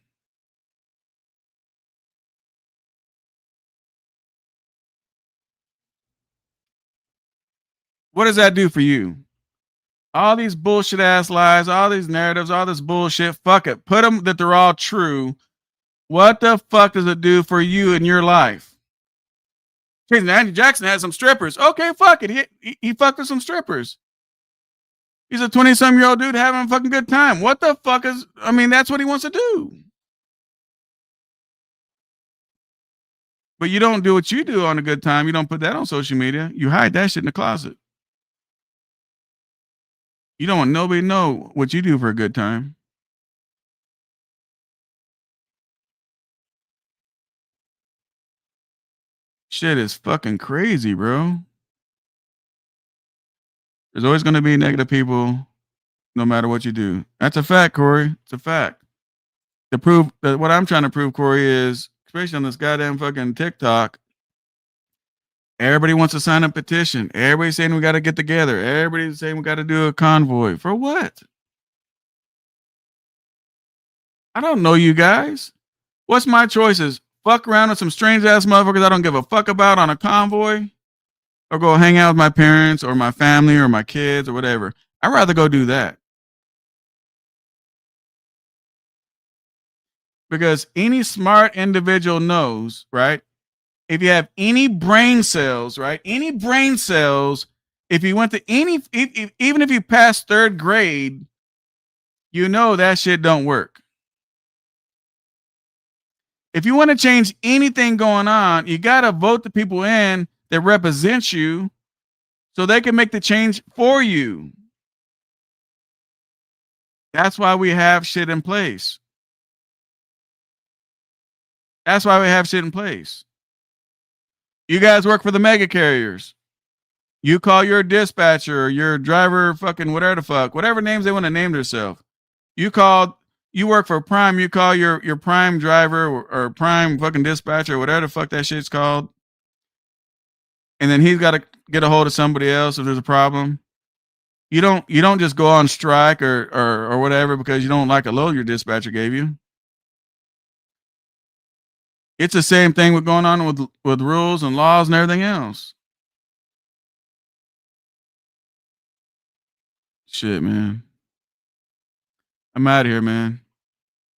What does that do for you? All these bullshit ass lies, all these narratives, all this bullshit. Fuck it. Put them that they're all true. What the fuck does it do for you in your life? Andy Jackson had some strippers. Okay, fuck it. He fucked with some strippers. He's a 20-some-year-old dude having a fucking good time. What the fuck is, I mean, that's what he wants to do. But you don't do what you do on a good time. You don't put that on social media. You hide that shit in the closet. You don't want nobody to know what you do for a good time. Shit is fucking crazy, bro. There's always going to be negative people no matter what you do. That's a fact, Corey. It's a fact. To prove that what I'm trying to prove, Corey, is, especially on this goddamn fucking TikTok, everybody wants to sign a petition. Everybody's saying we got to get together. Everybody's saying we got to do a convoy. For what? I don't know you guys. What's my choices? Fuck around with some strange ass motherfuckers I don't give a fuck about on a convoy, or go hang out with my parents or my family or my kids or whatever. I'd rather go do that. Because any smart individual knows, right? If you have any brain cells, right? Any brain cells, if you went to even if you passed 3rd grade, you know that shit don't work. If you want to change anything going on, you got to vote the people in that represent you so they can make the change for you. That's why we have shit in place. That's why we have shit in place. You guys work for the mega carriers. You call your dispatcher, your driver, fucking whatever the fuck, whatever names they want to name themselves. You work for Prime, you call your Prime driver or Prime fucking dispatcher, or whatever the fuck that shit's called. And then he's got to get a hold of somebody else if there's a problem. You don't just go on strike or whatever because you don't like a load your dispatcher gave you. It's the same thing with going on with rules and laws and everything else. Shit, man. I'm out of here, man.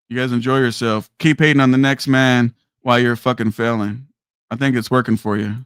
You guys enjoy yourself. Keep hating on the next man while you're fucking failing. I think it's working for you.